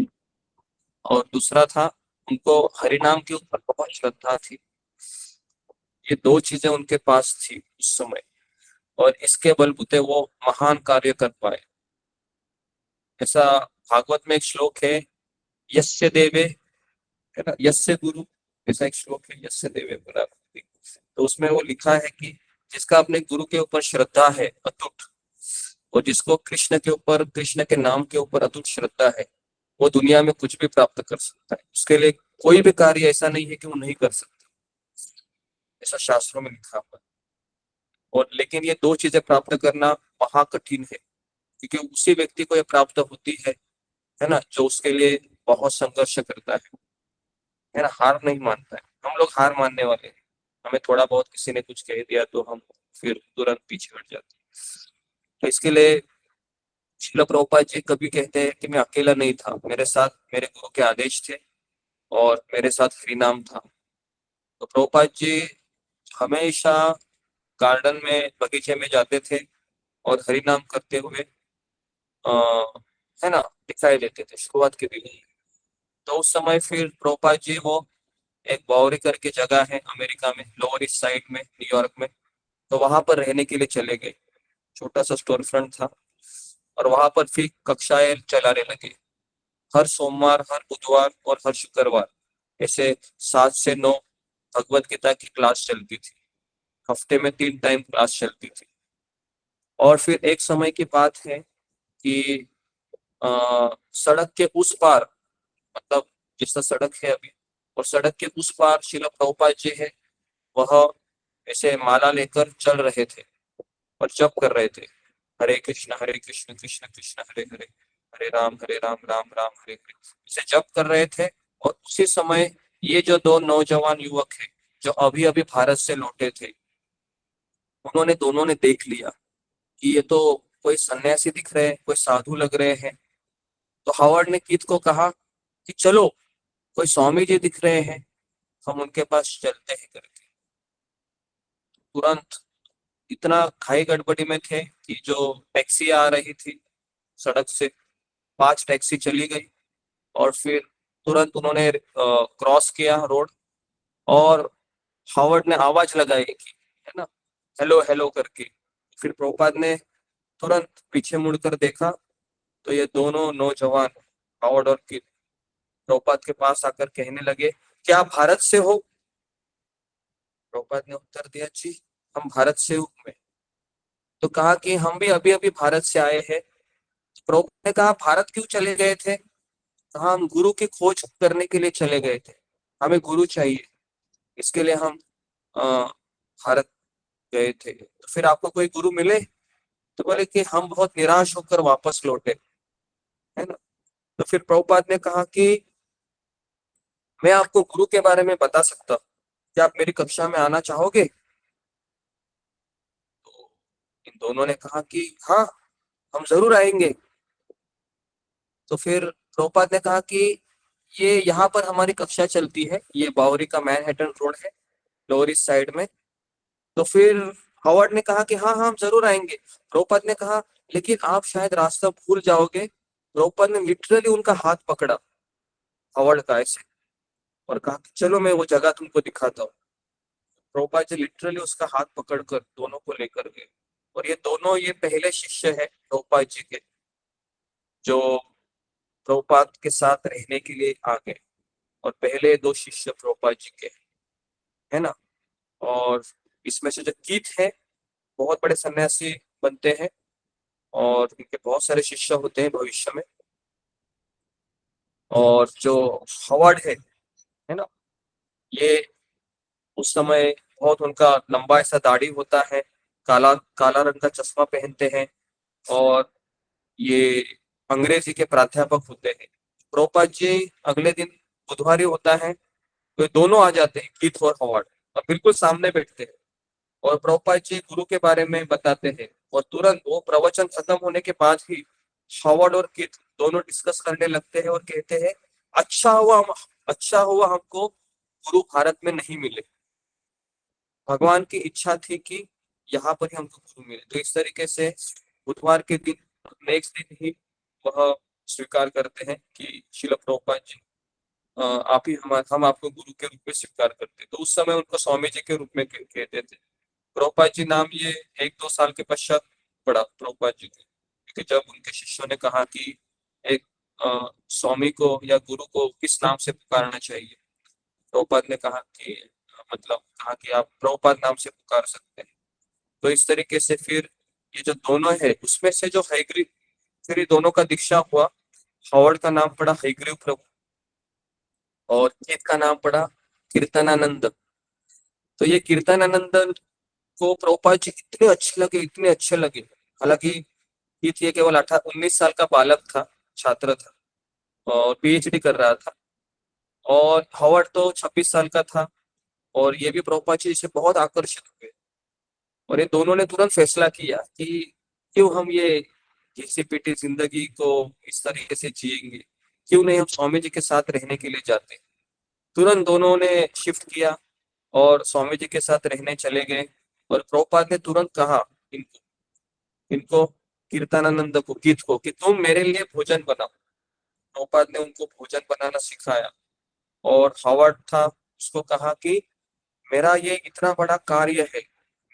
और दूसरा था उनको हरिनाम के ऊपर बहुत श्रद्धा थी। ये दो चीजें उनके पास थी उस समय, और इसके बलबूते वो महान कार्य कर पाए। ऐसा भागवत में एक श्लोक है, यस्य देवे, है ना, यस्य गुरु, ऐसा एक श्लोक है, यस्य देवे बराबर। तो उसमें वो लिखा है कि जिसका अपने गुरु के ऊपर श्रद्धा है अटूट, और जिसको कृष्ण के ऊपर, कृष्ण के नाम के ऊपर अटूट श्रद्धा है, वो दुनिया में कुछ भी प्राप्त कर सकता है। उसके लिए कोई भी कार्य ऐसा नहीं है कि वो नहीं कर सकता, ऐसा शास्त्रों में लिखा हुआ है। और लेकिन ये दो चीजें प्राप्त करना महा कठिन है, क्योंकि उसी व्यक्ति को ये प्राप्त होती है ना, जो उसके लिए बहुत संघर्ष करता है ना, हार नहीं मानता है। हम लोग हार मानने वाले हैं, हमें थोड़ा बहुत किसी ने कुछ कह दिया तो हम फिर तुरंत पीछे हट जाते हैं। तो इसके लिए श्रील प्रभुपाद जी कभी कहते हैं कि मैं अकेला नहीं था, मेरे साथ मेरे गुरु के आदेश थे, और मेरे साथ हरिनाम था। तो प्रभुपाद जी हमेशा गार्डन में, बगीचे में जाते थे और हरिनाम करते हुए है ना, दिखाई देते थे शुरुआत के दिनों में। तो उस समय फिर प्रभुपाद जी वो एक बावरी करके जगह है अमेरिका में, लोअर ईस्ट साइड में, न्यूयॉर्क में, तो वहां पर रहने के लिए चले गए। छोटा सा स्टोर फ्रंट था और वहां पर फिर कक्षाएं चलाने लगे। हर सोमवार, हर बुधवार और हर शुक्रवार ऐसे 7 से 9 भगवत गीता की क्लास चलती थी। हफ्ते में 3 टाइम क्लास चलती थी। और फिर एक समय की बात है कि सड़क के उस पार, मतलब जिस सड़क है अभी, और सड़क के उस पार श्रील प्रभुपाद जी है, वह ऐसे माला लेकर चल रहे थे और जप कर रहे थे, हरे कृष्ण कृष्ण कृष्ण हरे हरे, हरे राम राम राम हरे हरे, इसे जप कर रहे थे। और उसी समय ये जो 2 नौजवान युवक है जो अभी अभी भारत से लौटे थे, उन्होंने दोनों ने देख लिया कि ये तो कोई सन्यासी दिख रहे हैं, कोई साधु लग रहे हैं। तो हावर्ड ने कीथ को कहा कि चलो, कोई स्वामी जी दिख रहे हैं, हम उनके पास चलते हैं करके। तुरंत इतना खाई गड़बड़ी में थे कि जो टैक्सी आ रही थी सड़क से, 5 टैक्सी चली गई और फिर तुरंत उन्होंने क्रॉस किया रोड और हावर्ड ने आवाज लगाई कि, है ना, हेलो हेलो करके। फिर प्रभुपाद ने तुरंत पीछे मुड़कर देखा तो ये दोनों नौजवान हावर्ड और किथ प्रभुपाद के पास आकर कहने लगे, क्या आप भारत से हो? प्रभुपाद ने उत्तर दिया, जी हम भारत से हूँ मैं। तो कहा कि हम भी अभी अभी भारत से आए हैं। प्रभुपाद ने कहा, भारत क्यों चले गए थे? कहा, हम गुरु की खोज करने के लिए चले गए थे, हमें गुरु चाहिए, इसके लिए हम भारत गए थे। तो फिर आपको कोई गुरु मिले? तो बोले कि हम बहुत निराश होकर वापस लौटे, है ना। तो फिर प्रभुपाद ने कहा कि मैं आपको गुरु के बारे में बता सकता हूँ, क्या आप मेरी कक्षा में आना चाहोगे? तो इन दोनों ने कहा कि हाँ, हम जरूर आएंगे। तो फिर प्रभुपाद ने कहा कि ये यहाँ पर हमारी कक्षा चलती है, ये बावरी का मैनहट्टन रोड है, लोअर ईस्ट साइड में। तो फिर हावर्ड ने कहा कि हाँ हाँ, हम जरूर आएंगे। प्रभुपाद ने कहा, लेकिन आप शायद रास्ता भूल जाओगे। प्रभुपाद ने लिटरली उनका हाथ पकड़ा, हावर्ड का ऐसे, और कहा कि चलो मैं वो जगह तुमको दिखाता हूँ। प्रभुपाद जी लिटरली उसका हाथ पकड़कर दोनों को लेकर गए। और ये दोनों ये पहले शिष्य है प्रभुपाद जी के, जो प्रभुपाद के साथ रहने के लिए आ गए, और पहले 2 शिष्य प्रभुपाद जी के, है ना। और इसमें से जो कीथ है, बहुत बड़े सन्यासी बनते हैं और इनके बहुत सारे शिष्य होते हैं भविष्य में। और जो हावर्ड है ना, ये उस समय बहुत उनका लंबा ऐसा दाढ़ी होता है, काला काला रंग का चश्मा पहनते हैं और ये अंग्रेजी के प्राध्यापक होते हैं। प्रभुपाद जी अगले दिन बुधवार ही होता है, तो ये दोनों आ जाते हैं, कीथ और हावर्ड, और बिल्कुल सामने बैठते हैं और प्रभुपाद जी गुरु के बारे में बताते हैं। और तुरंत वो प्रवचन खत्म होने के बाद ही हावर्ड और कीथ दोनों डिस्कस करने लगते हैं और कहते हैं, अच्छा हुआ हमको गुरु भारत में नहीं मिले, भगवान की इच्छा थी कि यहाँ पर ही हमको गुरु मिले। तो इस तरीके से बुधवार के दिन, नेक्स्ट दिन ही वह स्वीकार करते हैं कि श्रील प्रभुपाद जी, आप ही हम आपको गुरु के रूप में स्वीकार करते। तो उस समय उनको स्वामी जी के रूप में कहते थे। प्रभुपाद जी नाम ये 1-2 साल के पश्चात पड़ा प्रभुपाद जी को, क्योंकि जब उनके शिष्यों ने कहा कि एक स्वामी को या गुरु को किस नाम से पुकारना चाहिए, प्रभुपाद ने कहा कि कहा कि आप प्रभुपाद नाम से पुकार सकते हैं। तो इस तरीके से फिर ये जो दोनों है, उसमें से जो हयग्रीव, फिर ये दोनों का दीक्षा हुआ। हावर्ड का नाम पड़ा हयग्रीव प्रभु और कीथ का नाम पड़ा कीर्तनानंद। तो ये कीर्तनानंद को प्रभुपाद जी इतने अच्छे लगे। हालांकि कीथ ये केवल 19 साल का बालक था, छात्र था और पीएचडी कर रहा था, और हावर्ड तो 26 साल का था और ये भी प्रभुपाद जी से बहुत आकर्षित हुए। और ये दोनों ने तुरंत फैसला किया कि क्यों हम ये घिसी पिटी जिंदगी को इस तरीके से जिएंगे, क्यों नहीं हम स्वामी जी के साथ रहने के लिए जाते। तुरंत दोनों ने शिफ्ट किया और स्वामी जी के साथ रहने चले गए। और प्रभुपाद ने तुरंत कहा इनको कीर्तनानंद को, गीत को, कि तुम मेरे लिए भोजन बनाओ। प्रभुपाद ने उनको भोजन बनाना सिखाया। और हावर्ड था, उसको कहा कि मेरा ये इतना बड़ा कार्य है,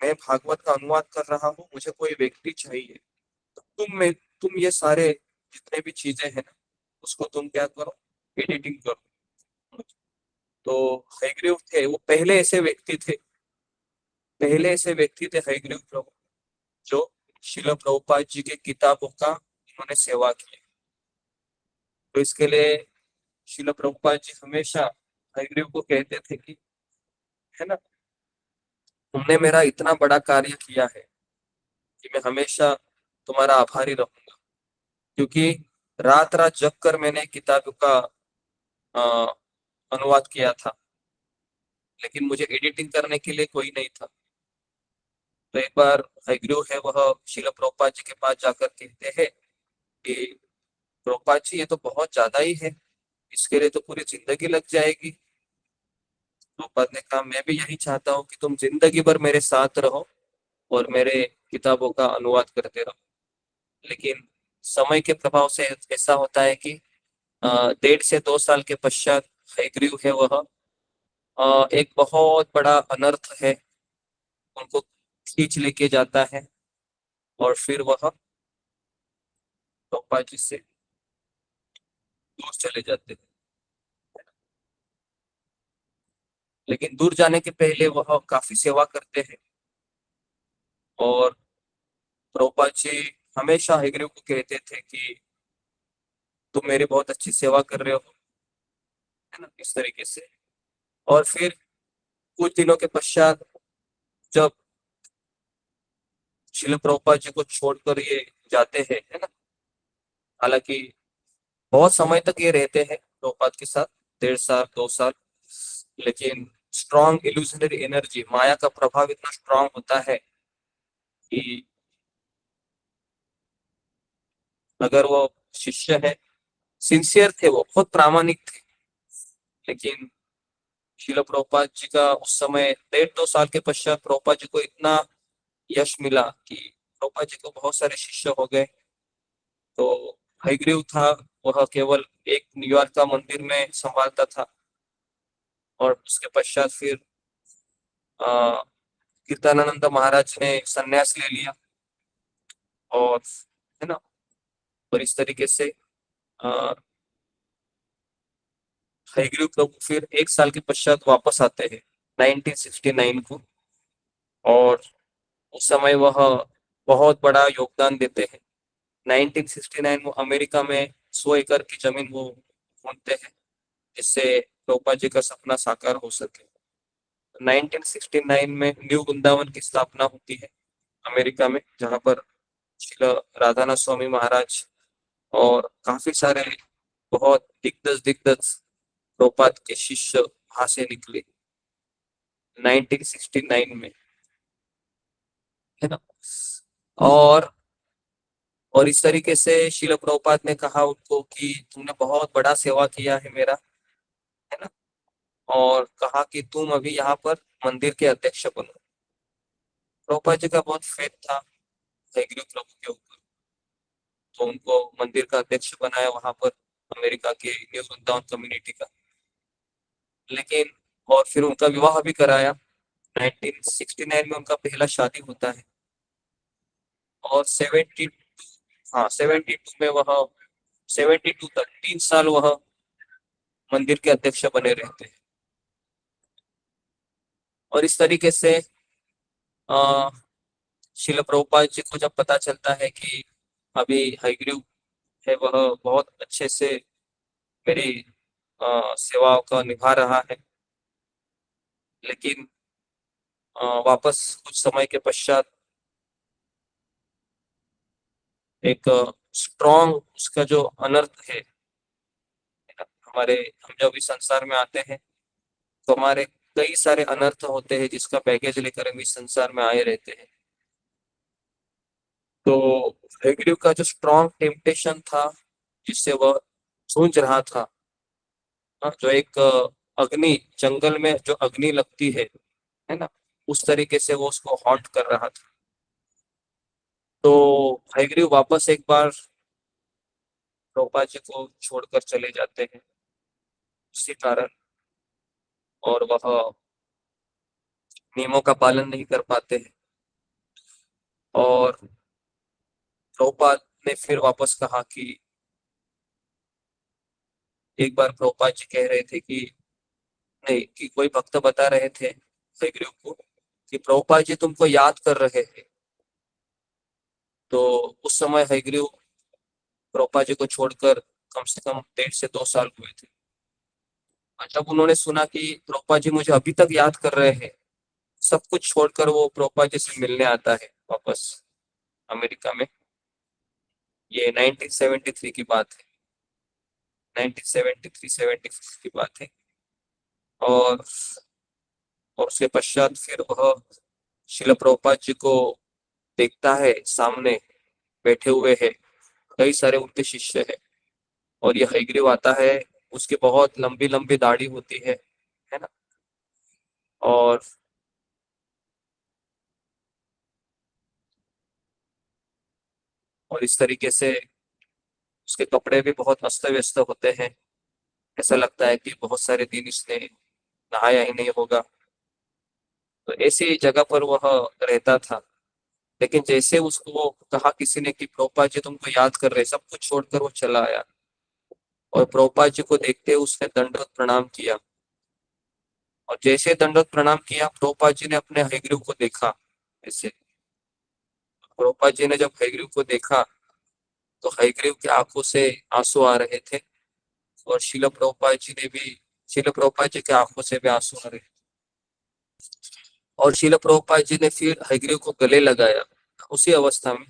मैं भागवत का अनुवाद कर रहा हूँ, मुझे कोई व्यक्ति चाहिए, तो तुम ये सारे जितने भी चीजें हैं ना, उसको तुम क्या करो, एडिटिंग करो। तो हयग्रीव थे, वो पहले ऐसे व्यक्ति थे, हयग्रीव प्रभु, जो श्रील प्रभुपाद जी के किताबों का उन्होंने सेवा की। तो इसके लिए श्रील प्रभुपाद जी हमेशा हयग्रीव को कहते थे कि, है ना, तुमने मेरा इतना बड़ा कार्य किया है कि मैं हमेशा तुम्हारा आभारी रहूंगा, क्योंकि रात रात जग कर मैंने किताबों का अनुवाद किया था, लेकिन मुझे एडिटिंग करने के लिए कोई नहीं था। तो एक बार हयग्रीव है, वह श्रील प्रभुपाद जी के पास जाकर कहते हैं कि प्रभुपाद जी, ये तो बहुत ज्यादा ही है, इसके लिए तो पूरी जिंदगी लग जाएगी। प्रभुपाद ने कहा, मैं भी यही चाहता हूँ कि तुम जिंदगी भर मेरे साथ रहो और मेरे किताबों का अनुवाद करते रहो। लेकिन समय के प्रभाव से ऐसा होता है कि 1.5 से 2 साल के पश्चात हयग्रीव है, वह एक बहुत बड़ा अनर्थ है, उनको खींच लेके जाता है, और फिर वह प्रभुपाद जी से दूर चले जाते हैं। लेकिन दूर जाने के पहले वह काफी सेवा करते हैं, और प्रभुपाद जी हमेशा हयग्रीव को कहते थे कि तुम मेरी बहुत अच्छी सेवा कर रहे हो, है ना, इस तरीके से। और फिर कुछ दिनों के पश्चात जब श्रील प्रभुपाद जी को छोड़कर ये जाते हैं, है ना, हालांकि बहुत समय तक ये रहते हैं प्रभुपाद के साथ, 1.5 साल 2 साल, लेकिन स्ट्रॉन्ग इल्यूजनरी एनर्जी, माया का प्रभाव इतना स्ट्रॉन्ग होता है कि अगर वो शिष्य है, सिंसियर थे, वो बहुत प्रामाणिक थे, लेकिन श्रील प्रभुपाद जी का उस समय 1.5-2 साल के पश्चात प्रभुपाद जी को इतना यश मिला कि प्रभुपाद जी को बहुत सारे शिष्य हो गए। तो हयग्रीव था, वह केवल एक न्यूयॉर्क का मंदिर में संभालता था, और उसके पश्चात फिर कीर्तनानंद महाराज ने संन्यास ले लिया, और, है ना, और इस तरीके से हयग्रीव प्रभु फिर 1 साल के पश्चात वापस आते हैं 1969 को, और उस समय वह बहुत बड़ा योगदान देते हैं। 1969 में अमेरिका में 100 एकड़ की जमीन वो ढूंढते हैं, जिससे प्रभुपाद जी का सपना साकार हो सके। 1969 में न्यू वृंदावन की स्थापना होती है अमेरिका में, जहाँ पर श्रील राधानाथ स्वामी महाराज और काफी सारे बहुत दिग्गज प्रभुपाद के शिष्य वहां से निकले 1969 में, है ना। और इस तरीके से श्रील प्रभुपाद ने कहा उनको कि तुमने बहुत बड़ा सेवा किया है मेरा, है ना, और कहा कि तुम अभी यहाँ पर मंदिर के अध्यक्ष बनो। प्रभुपाद जी का बहुत फेथ था हयग्रीव प्रभु के ऊपर, तो उनको मंदिर का अध्यक्ष बनाया वहां पर अमेरिका के न्यू वृंदावन कम्युनिटी का। लेकिन और फिर उनका विवाह भी कराया। 1969 में उनका पहला शादी होता है, और 72 में वह 72 तक 3 साल वह मंदिर के अध्यक्ष बने रहते हैं। और इस तरीके से श्रील प्रभुपाद जी को जब पता चलता है कि अभी हयग्रीव है वह बहुत अच्छे से मेरी सेवाओं का निभा रहा है, लेकिन वापस कुछ समय के पश्चात एक स्ट्रॉन्ग उसका जो अनर्थ है, हम जब इस संसार में आते हैं तो हमारे कई सारे अनर्थ होते हैं जिसका बैगेज लेकर हम इस संसार में आए रहते हैं। तो हयग्रीव का जो स्ट्रॉन्ग टेम्पटेशन था जिससे वह जूझ रहा था, जो एक अग्नि, जंगल में जो अग्नि लगती है ना, उस तरीके से वो उसको हॉन्ट कर रहा था। तो हयग्रीव वापस एक बार प्रभुपाद जी को छोड़कर चले जाते हैं उसी कारण, और वह नियमों का पालन नहीं कर पाते हैं। और प्रभुपाद ने फिर वापस कहा कि एक बार प्रभुपाद जी कह रहे थे कि नहीं, कि कोई भक्त बता रहे थे हयग्रीव को कि प्रभुपाद जी तुमको याद कर रहे हैं। तो उस समय हयग्रीव प्रभुपाद जी को छोड़कर कम से कम 1.5 से 2 साल हुए थे। और जब उन्होंने सुना कि प्रभुपाद जी मुझे अभी तक याद कर रहे हैं, सब कुछ छोड़कर वो प्रभुपाद जी से मिलने आता है वापस अमेरिका में। ये 1973 की बात है, 1973-74 की बात है। और उसके पश्चात फिर वह शिल प्रभुपाद जी को देखता है, सामने बैठे हुए हैं, कई सारे उनके शिष्य है, और यह हयग्रीव आता है, उसकी बहुत लंबी लंबी दाढ़ी होती है ना, और इस तरीके से उसके कपड़े भी बहुत अस्त व्यस्त होते हैं। ऐसा लगता है कि बहुत सारे दिन इसने नहाया ही नहीं होगा। तो ऐसी जगह पर वह रहता था। लेकिन जैसे उसको कहा किसी ने कि प्रभुपाद जी तुमको याद कर रहे, सब कुछ छोड़कर वो चला आया, और प्रभुपाद जी को देखते उसने दंडवत प्रणाम किया। और जैसे दंडवत प्रणाम किया, प्रभुपाद जी ने अपने हयग्रीव को देखा। ऐसे प्रभुपाद जी ने जब हयग्रीव को देखा तो हयग्रीव की आंखों से आंसू आ रहे थे, और शिल प्रभुपाद जी के आंखों से भी आंसू आ रहे थे। और शिल प्रभुपाद जी ने फिर हयग्रीव को गले लगाया उसी अवस्था में,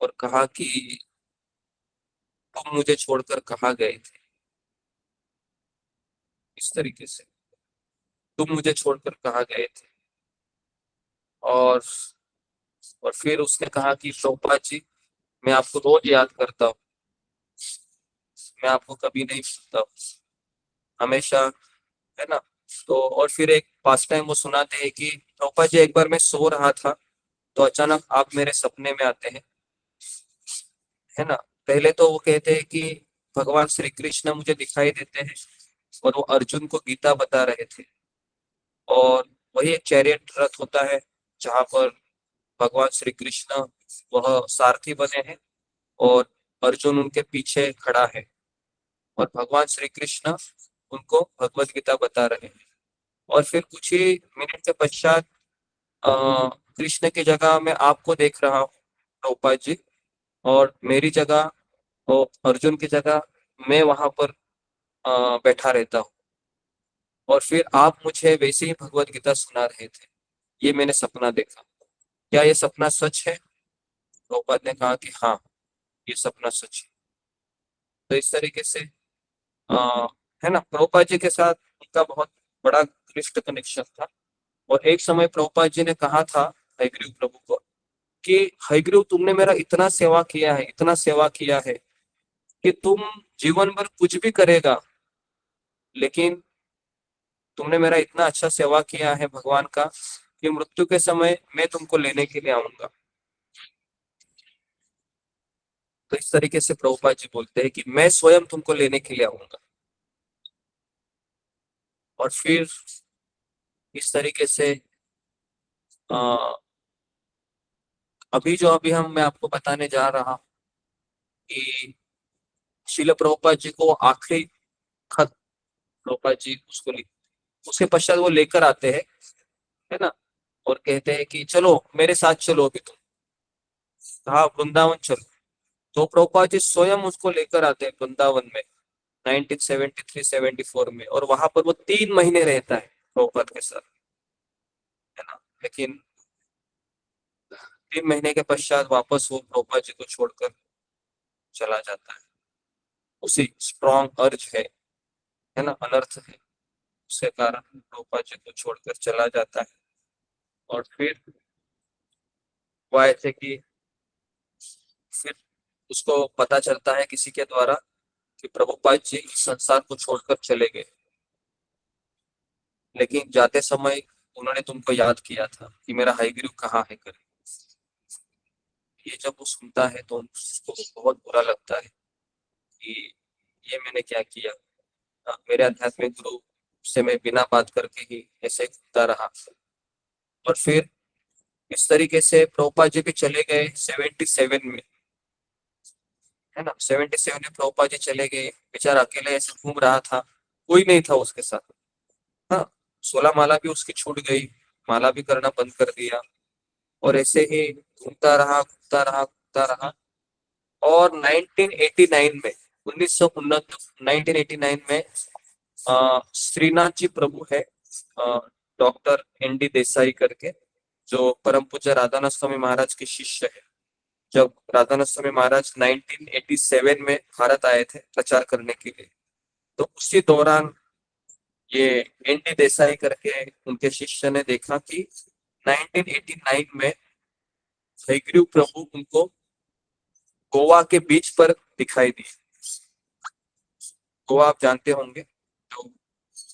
और कहा कि तुम मुझे छोड़कर कहाँ गए थे। इस तरीके से तुम मुझे छोड़कर कहाँ गए थे। और फिर उसने कहा कि प्रभुपाद जी मैं आपको रोज याद करता हूँ, मैं आपको कभी नहीं भूलता हूँ, हमेशा, है ना। तो और फिर एक पास टाइम वो सुनाते हैं कि प्रभुपाद जी एक बार मैं सो रहा था तो अचानक आप मेरे सपने में आते हैं, है ना। पहले तो वो कहते हैं कि भगवान श्री कृष्ण मुझे दिखाई देते हैं, और वो अर्जुन को गीता बता रहे थे। और वही एक चैरियट रथ होता है जहां पर भगवान श्री कृष्ण वह सारथी बने हैं, और अर्जुन उनके पीछे खड़ा है, और भगवान श्री कृष्ण उनको भगवत गीता बता रहे हैं। और फिर कुछ ही मिनट के पश्चात कृष्ण की जगह मैं आपको देख रहा हूँ प्रभुपाद जी, और मेरी जगह और अर्जुन की जगह मैं वहां पर बैठा रहता हूँ, और फिर आप मुझे वैसे ही भगवत गीता सुना रहे थे। ये मैंने सपना देखा, क्या ये सपना सच है। प्रभुपाद ने कहा कि हाँ, ये सपना सच है। तो इस तरीके से है ना, प्रभुपाद जी के साथ उनका बहुत बड़ा घनिष्ठ कनेक्शन था। और एक समय प्रभुपाद जी ने कहा था हयग्रीव प्रभु को कि हयग्रीव तुमने मेरा इतना सेवा किया है, इतना सेवा किया है कि तुम जीवन भर कुछ भी करेगा, लेकिन तुमने मेरा इतना अच्छा सेवा किया है भगवान का कि मृत्यु के समय मैं तुमको लेने के लिए आऊंगा। तो इस तरीके से प्रभुपाद जी बोलते हैं कि मैं स्वयं तुमको लेने के लिए आऊंगा। और फिर इस तरीके से मैं आपको बताने जा रहा हूँ कि शिल प्रभुपाद जी को आखिरी खत प्रभुपाद जी उसको उसके पश्चात वो लेकर आते हैं, है ना, और कहते हैं कि चलो मेरे साथ चलो अभी तुम, हाँ वृंदावन चलो। तो प्रभुपाद जी स्वयं उसको लेकर आते हैं वृंदावन में 1973-74 में, और वहां पर वो 3 महीने रहता है प्रभुपाद के साथ, है ना। लेकिन 3 महीने के पश्चात वापस वो प्रभुपाद जी को छोड़कर चला जाता है। उसी स्ट्रॉन्ग अर्ज है ना, अनर्थ है, उसके कारण प्रभुपाद जी को छोड़कर चला जाता है। और फिर हुआ ऐसे कि फिर उसको पता चलता है किसी के द्वारा कि प्रभुपाद जी इस संसार को छोड़कर चले गए, लेकिन जाते समय उन्होंने तुमको याद किया था कि मेरा हयग्रीव कहाँ है कर। ये जब वो सुनता है तो उसको बहुत बुरा लगता है कि ये मैंने क्या किया। मेरे आध्यात्मिक गुरु से मैं बिना बात करके ही ऐसे घूमता रहा। और फिर इस तरीके से प्रभुपाद जी भी चले गए 77 में, है ना। 77 में प्रभुपाद जी चले गए, बेचारा अकेले ऐसे घूम रहा था, कोई नहीं था उसके साथ। हाँ, 16 माला भी उसकी छूट गई, माला भी करना बंद कर दिया और ऐसे ही घूमता रहा घूमता रहा घूमता रहा। और 1989 में 1989 में श्रीनाथ जी प्रभु है, डॉक्टर ND देसाई करके, जो परम पूज्य राधानाथ स्वामी महाराज के शिष्य है। जब राधानाथ स्वामी महाराज 1987 में भारत आए थे प्रचार करने के लिए, तो उसी दौरान ये ND देसाई करके उनके शिष्य ने देखा कि 1989 में हयग्रीव प्रभु उनको गोवा के बीच पर दिखाई दिए। गोवा आप जानते होंगे, तो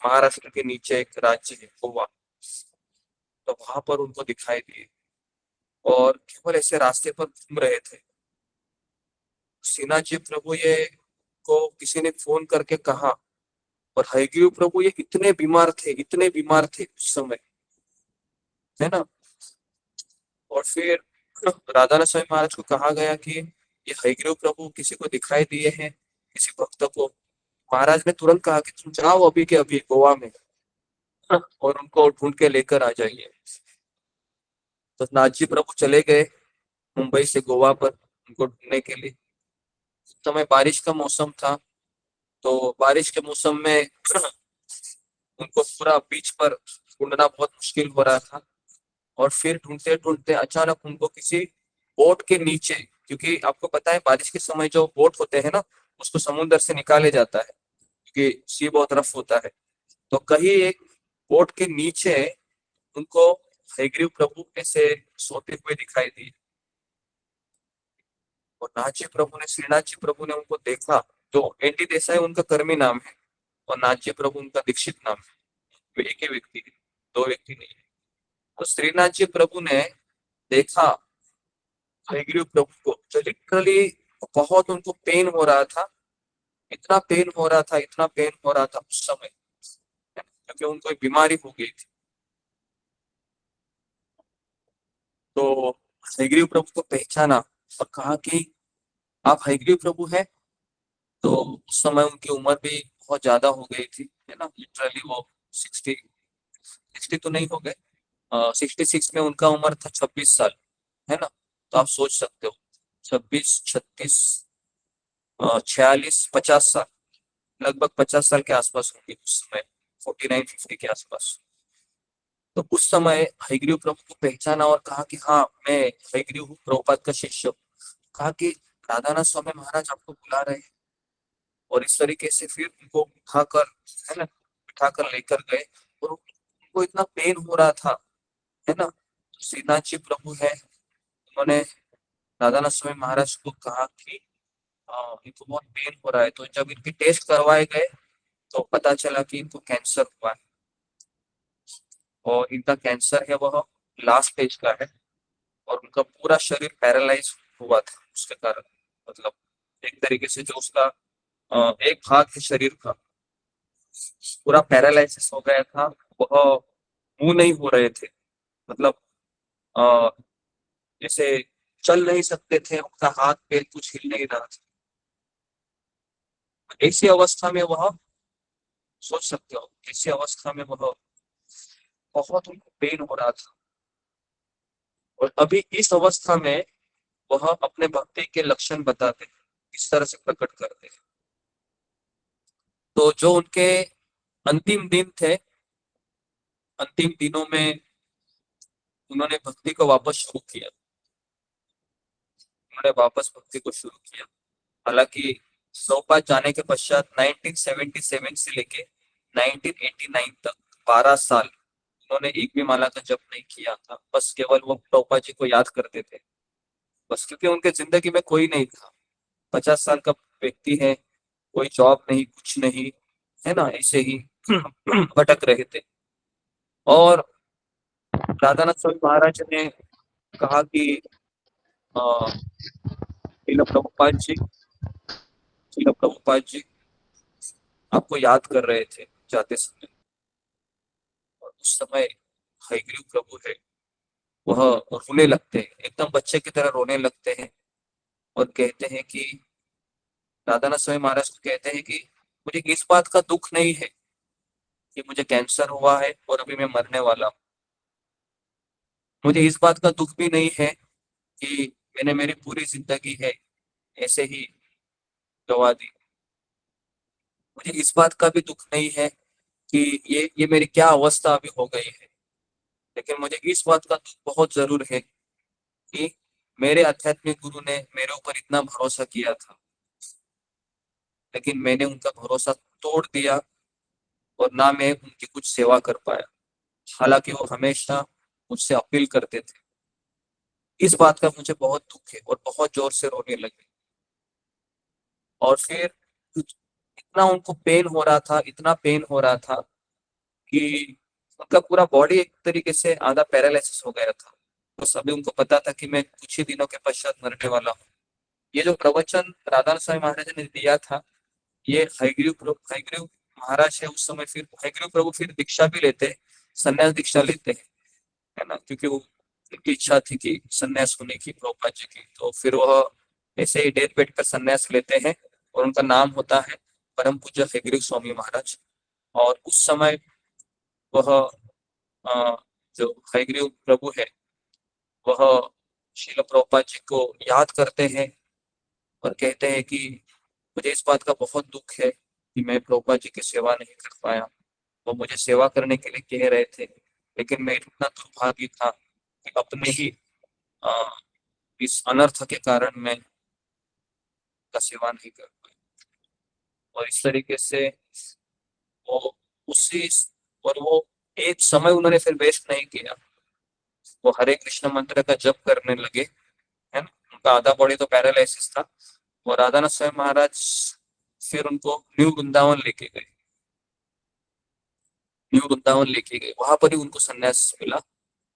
महाराष्ट्र के नीचे एक राज्य है गोवा, तो वहां पर उनको दिखाई दिए और केवल ऐसे रास्ते पर घूम रहे थे। श्रीनाथ जी प्रभु ये को किसी ने फोन करके कहा, और हयग्रीव प्रभु ये इतने बीमार थे उस समय, है ना। और फिर राधानाथ स्वामी महाराज को कहा गया कि ये हयग्रीव प्रभु किसी को दिखाई दिए हैं, किसी भक्त को। महाराज ने तुरंत कहा कि तुम जाओ अभी के अभी गोवा में और उनको ढूंढ के लेकर आ जाइए। तो नाथ जी प्रभु चले गए मुंबई से गोवा पर उनको ढूंढने के लिए। उस समय बारिश का मौसम था, तो बारिश के मौसम में उनको पूरा बीच पर ढूंढना बहुत मुश्किल हो रहा था। और फिर ढूंढते ढूंढते अचानक उनको किसी बोट के नीचे, क्योंकि आपको पता है बारिश के समय जो बोट होते हैं ना, उसको समुद्र से निकाले जाता है क्योंकि सी बहुत रफ होता है। तो कहीं एक बोट के नीचे उनको हयग्रीव प्रभु ऐसे सोते हुए दिखाई दिए। और श्रीनाथ जी प्रभु ने उनको देखा। जो ND देसाई उनका कर्मी नाम है और नाथ जी प्रभु उनका दीक्षित नाम है, वे एक ही व्यक्ति है, दो व्यक्ति नहीं है। तो श्रीनाथ जी प्रभु ने देखा हयग्रीव प्रभु को, जो लिटरली बहुत उनको पेन हो रहा था, इतना पेन हो रहा था उस समय, क्योंकि उनको एक बीमारी हो गई थी। तो हयग्रीव प्रभु को पहचाना और कहा कि आप हयग्रीव प्रभु हैं। तो उस समय उनकी उम्र भी बहुत ज्यादा हो गई थी, है ना। लिटरली वो 60 तो नहीं हो गए, 66 में उनका उम्र था 26 साल, है ना। तो आप सोच सकते हो 26, 36, 46, 50 साल, लगभग 50 साल के आसपास होंगे उस समय, 49, 50 के आसपास। तो उस समय हयग्रीव प्रभु को पहचाना और कहा कि हाँ, मैं हयग्रीव हूँ, प्रभुपाद का शिष्य। कहा कि राधानाथ स्वामी महाराज आपको बुला रहे हैं। और इस तरीके से फिर उनको उठाकर, है ना, उठाकर लेकर गए। और उनको इतना पेन हो रहा था, है ना। तो श्रीनाथ जी प्रभु है, उन्होंने राधानाथ स्वामी महाराज को कहा कि इनको बहुत पेन हो रहा है। तो जब इनके टेस्ट करवाए गए तो पता चला कि इनको कैंसर हुआ है, और इनका कैंसर है वह लास्ट स्टेज का है, और उनका पूरा शरीर पैरालाइज हुआ था उसके कारण। मतलब एक तरीके से जो उसका एक भाग है शरीर का पूरा पैरालाइसिस हो गया था। वह मुंह नहीं हो रहे थे, मतलब जैसे चल नहीं सकते थे, उनका हाथ पैर कुछ हिल नहीं रहा था। ऐसी अवस्था में वह, सोच सकते हो, ऐसी अवस्था में वह बहुत उनको पेन हो रहा था। और अभी इस अवस्था में वह अपने भक्ति के लक्षण बताते हैं, इस तरह से प्रकट करते हैं। तो जो उनके अंतिम दिन थे, अंतिम दिनों में उन्होंने भक्ति को वापस शुरू किया, उन्होंने वापस भक्ति को शुरू किया। हालांकि प्रभुपाद जाने के पश्चात 1977 से लेके 1989 तक 12 साल उन्होंने एक भी माला का जप नहीं किया था। बस केवल वो प्रभुपाद जी को याद करते थे, बस, क्योंकि उनके जिंदगी में कोई नहीं था। 50 साल का व्यक्ति है, कोई जॉब नहीं, कुछ नहीं, है ना, ऐसे ही भटक रहे थे। और राधानाथ स्वामी महाराज ने कहा कि श्रील प्रभुपाद जी आपको याद कर रहे थे जाते समय, और उस समय हयग्रीव प्रभु है वह रोने लगते हैं, एकदम बच्चे की तरह रोने लगते हैं और कहते हैं कि राधानाथ स्वामी महाराज को कहते हैं कि मुझे इस बात का दुख नहीं है कि मुझे कैंसर हुआ है और अभी मैं मरने वाला हूँ, मुझे इस बात का दुख भी नहीं है कि मैंने मेरी पूरी जिंदगी है ऐसे ही गवा दी, मुझे इस बात का भी दुख नहीं है कि ये मेरी क्या अवस्था अभी हो गई है, लेकिन मुझे इस बात का दुख बहुत जरूर है कि मेरे आध्यात्मिक गुरु ने मेरे ऊपर इतना भरोसा किया था, लेकिन मैंने उनका भरोसा तोड़ दिया और ना मैं उनकी कुछ सेवा कर पाया, हालांकि वो हमेशा मुझसे अपील करते थे। इस बात का मुझे बहुत दुख है और बहुत जोर से रोने लगे। और फिर इतना उनको पेन हो रहा था, इतना पेन हो रहा था कि उनका पूरा बॉडी एक तरीके से आधा पैरालिसिस हो गया था। तो सभी उनको पता था कि मैं कुछ ही दिनों के पश्चात मरने वाला हूँ। ये जो प्रवचन राधानाथ स्वामी महाराज ने दिया था, ये हयग्रीव महाराज है उस समय, फिर हयग्रीव प्रभु फिर दीक्षा भी लेते हैं, संन्यास दीक्षा लेते हैं, है ना, क्योंकि वो उनकी इच्छा थी कि संन्यास होने की प्रभुपाद जी की। तो फिर वह ऐसे ही डेथ बेड पर संन्यास लेते हैं और उनका नाम होता है परम पूज्य हयग्रीव स्वामी महाराज। और उस समय वह जो हयग्रीव प्रभु है वह श्रील प्रभुपाद जी को याद करते हैं और कहते हैं कि मुझे इस बात का बहुत दुख है कि मैं प्रभुपाद जी की सेवा नहीं कर पाया। वो मुझे सेवा करने के लिए कह रहे थे, लेकिन मैं इतना दुर्भाग्य था कि अपने ही इस अनर्थ के कारण मैं का सेवा नहीं कर पाया। और इस तरीके से वो उसी और वो एक समय उन्होंने फिर वेस्ट नहीं किया, वो हरे कृष्ण मंत्र का जप करने लगे, है ना। उनका आधा बॉडी तो पैरालिसिस था। और राधानाथ स्वामी महाराज फिर उनको न्यू वृंदावन लेके गए, वहां पर ही उनको संन्यास मिला।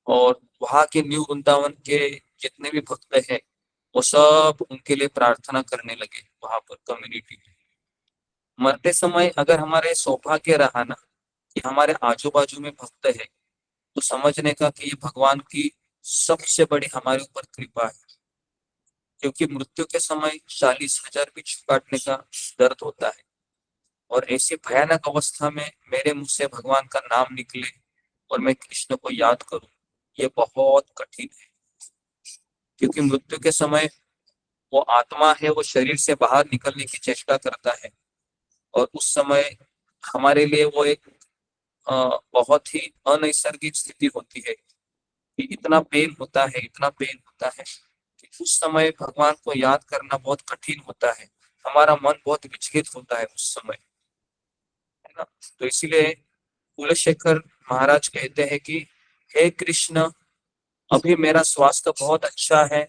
और वहां के न्यू वृंदावन के जितने भी भक्त हैं वो सब उनके लिए प्रार्थना करने लगे वहां पर कम्युनिटी में। मरते समय अगर हमारे सौभाग्य रहा ना कि हमारे आजू बाजू में भक्त है, तो समझने का कि ये भगवान की सबसे बड़ी हमारे ऊपर कृपा है। क्योंकि मृत्यु के समय 40,000 बिच्छू काटने का दर्द होता है, और ऐसी भयानक अवस्था में मेरे मुंह से भगवान का नाम निकले और मैं कृष्ण को याद करूं, ये बहुत कठिन है। क्योंकि मृत्यु के समय वो आत्मा है, वो शरीर से बाहर निकलने की चेष्टा करता है, और उस समय हमारे लिए वो एक बहुत ही अनैसर्गिक स्थिति होती है कि इतना पेन होता है, इतना पेन होता है कि उस समय भगवान को याद करना बहुत कठिन होता है। हमारा मन बहुत विचलित होता है उस समय, है ना। तो इसीलिए कुलशेखर महाराज कहते हैं कि हे कृष्ण, अभी मेरा स्वास्थ्य बहुत अच्छा है,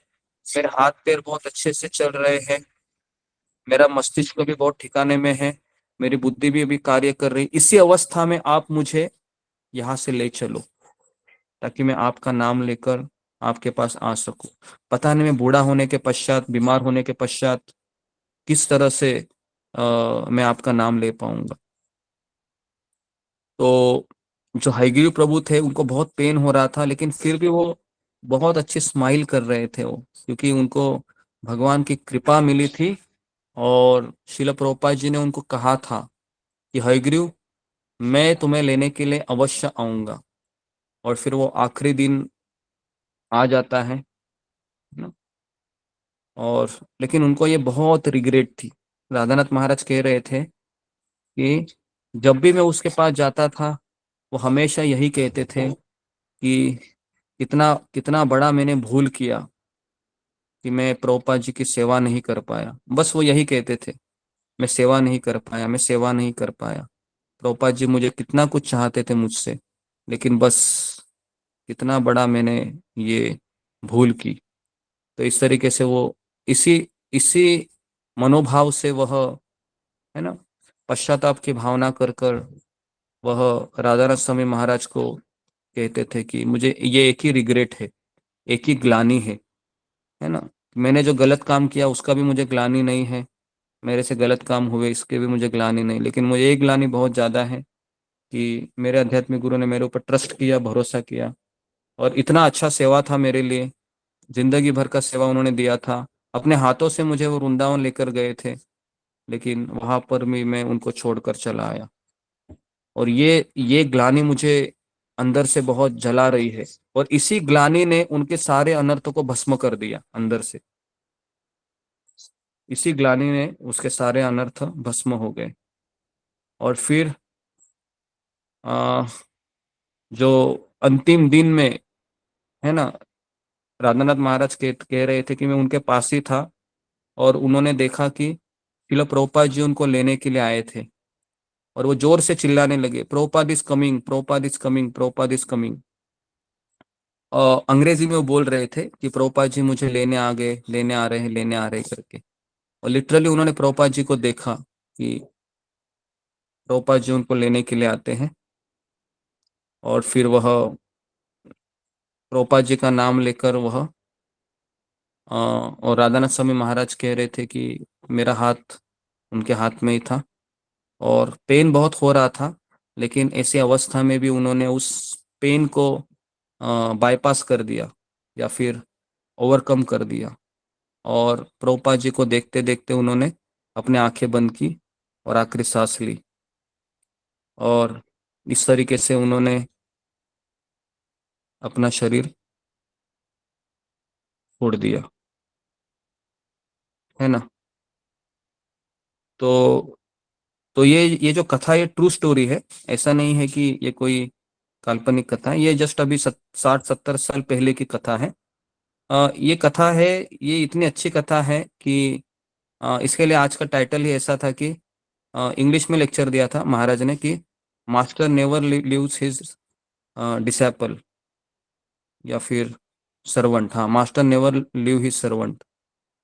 मेरे हाथ पैर बहुत अच्छे से चल रहे हैं, मेरा मस्तिष्क भी बहुत ठिकाने में है, मेरी बुद्धि भी अभी कार्य कर रही, इसी अवस्था में आप मुझे यहाँ से ले चलो ताकि मैं आपका नाम लेकर आपके पास आ सकूं। पता नहीं मैं बूढ़ा होने के पश्चात, बीमार होने के पश्चात किस तरह से मैं आपका नाम ले पाऊंगा। तो जो हयग्रीव प्रभु थे उनको बहुत पेन हो रहा था, लेकिन फिर भी वो बहुत अच्छे स्माइल कर रहे थे वो, क्योंकि उनको भगवान की कृपा मिली थी। और श्रील प्रभुपाद जी ने उनको कहा था कि हयग्रीव, मैं तुम्हें लेने के लिए अवश्य आऊंगा। और फिर वो आखिरी दिन आ जाता है ना। और लेकिन उनको ये बहुत रिग्रेट थी। राधानाथ महाराज कह रहे थे कि जब भी मैं उसके पास जाता था वो हमेशा यही कहते थे कि कितना कितना बड़ा मैंने भूल किया कि मैं प्रभुपाद जी की सेवा नहीं कर पाया। बस वो यही कहते थे, मैं सेवा नहीं कर पाया, मैं सेवा नहीं कर पाया। प्रभुपाद जी मुझे कितना कुछ चाहते थे मुझसे, लेकिन बस कितना बड़ा मैंने ये भूल की। तो इस तरीके से वो इसी इसी मनोभाव से वह, है ना, पश्चाताप की भावना कर कर वह राधानाथ स्वामी महाराज को कहते थे कि मुझे ये एक ही रिग्रेट है, एक ही ग्लानी है ना, मैंने जो गलत काम किया उसका भी मुझे ग्लानि नहीं है, मेरे से गलत काम हुए इसके भी मुझे ग्लानि नहीं, लेकिन मुझे एक ग्लानि बहुत ज़्यादा है कि मेरे आध्यात्मिक गुरु ने मेरे ऊपर ट्रस्ट किया, भरोसा किया, और इतना अच्छा सेवा था मेरे लिए, जिंदगी भर का सेवा उन्होंने दिया था। अपने हाथों से मुझे वो वृंदावन लेकर गए थे, लेकिन वहां पर भी मैं उनको छोड़कर चला आया। और ये ग्लानि मुझे अंदर से बहुत जला रही है, और इसी ग्लानि ने उनके सारे अनर्थों को भस्म कर दिया अंदर से। इसी ग्लानि ने उसके सारे अनर्थ भस्म हो गए। और फिर आ, जो अंतिम दिन में, है ना, राधानाथ महाराज कह रहे थे कि मैं उनके पास ही था, और उन्होंने देखा कि शिला प्रभुपाद जी उनको लेने के लिए आए थे, और वो जोर से चिल्लाने लगे, Prabhupada is coming, Prabhupada is coming, Prabhupada is coming. और अंग्रेजी में वो बोल रहे थे कि प्रभुपाद जी मुझे लेने आ गए, लेने आ रहे हैं, लेने आ रहे हैं करके। और लिटरली उन्होंने प्रभुपाद जी को देखा कि प्रभुपाद जी उनको लेने के लिए आते हैं, और फिर वह प्रभुपाद जी का नाम लेकर वह और राधानाथ स्वामी महाराज कह रहे थे कि मेरा हाथ उनके हाथ में ही था, और पेन बहुत हो रहा था, लेकिन ऐसी अवस्था में भी उन्होंने उस पेन को बाईपास कर दिया या फिर ओवरकम कर दिया। और प्रभुपाद जी को देखते देखते उन्होंने अपने आंखें बंद की और आखिरी सांस ली, और इस तरीके से उन्होंने अपना शरीर छोड़ दिया, है ना। तो ये जो कथा, ये ट्रू स्टोरी है, ऐसा नहीं है कि ये कोई काल्पनिक कथा है। ये जस्ट अभी 60-70 साल पहले की कथा है। ये कथा है, ये इतनी अच्छी कथा है कि इसके लिए आज का टाइटल ही ऐसा था कि इंग्लिश में लेक्चर दिया था महाराज ने कि master never leaves his disciple, या फिर सर्वेंट। हाँ, master never leave his servant.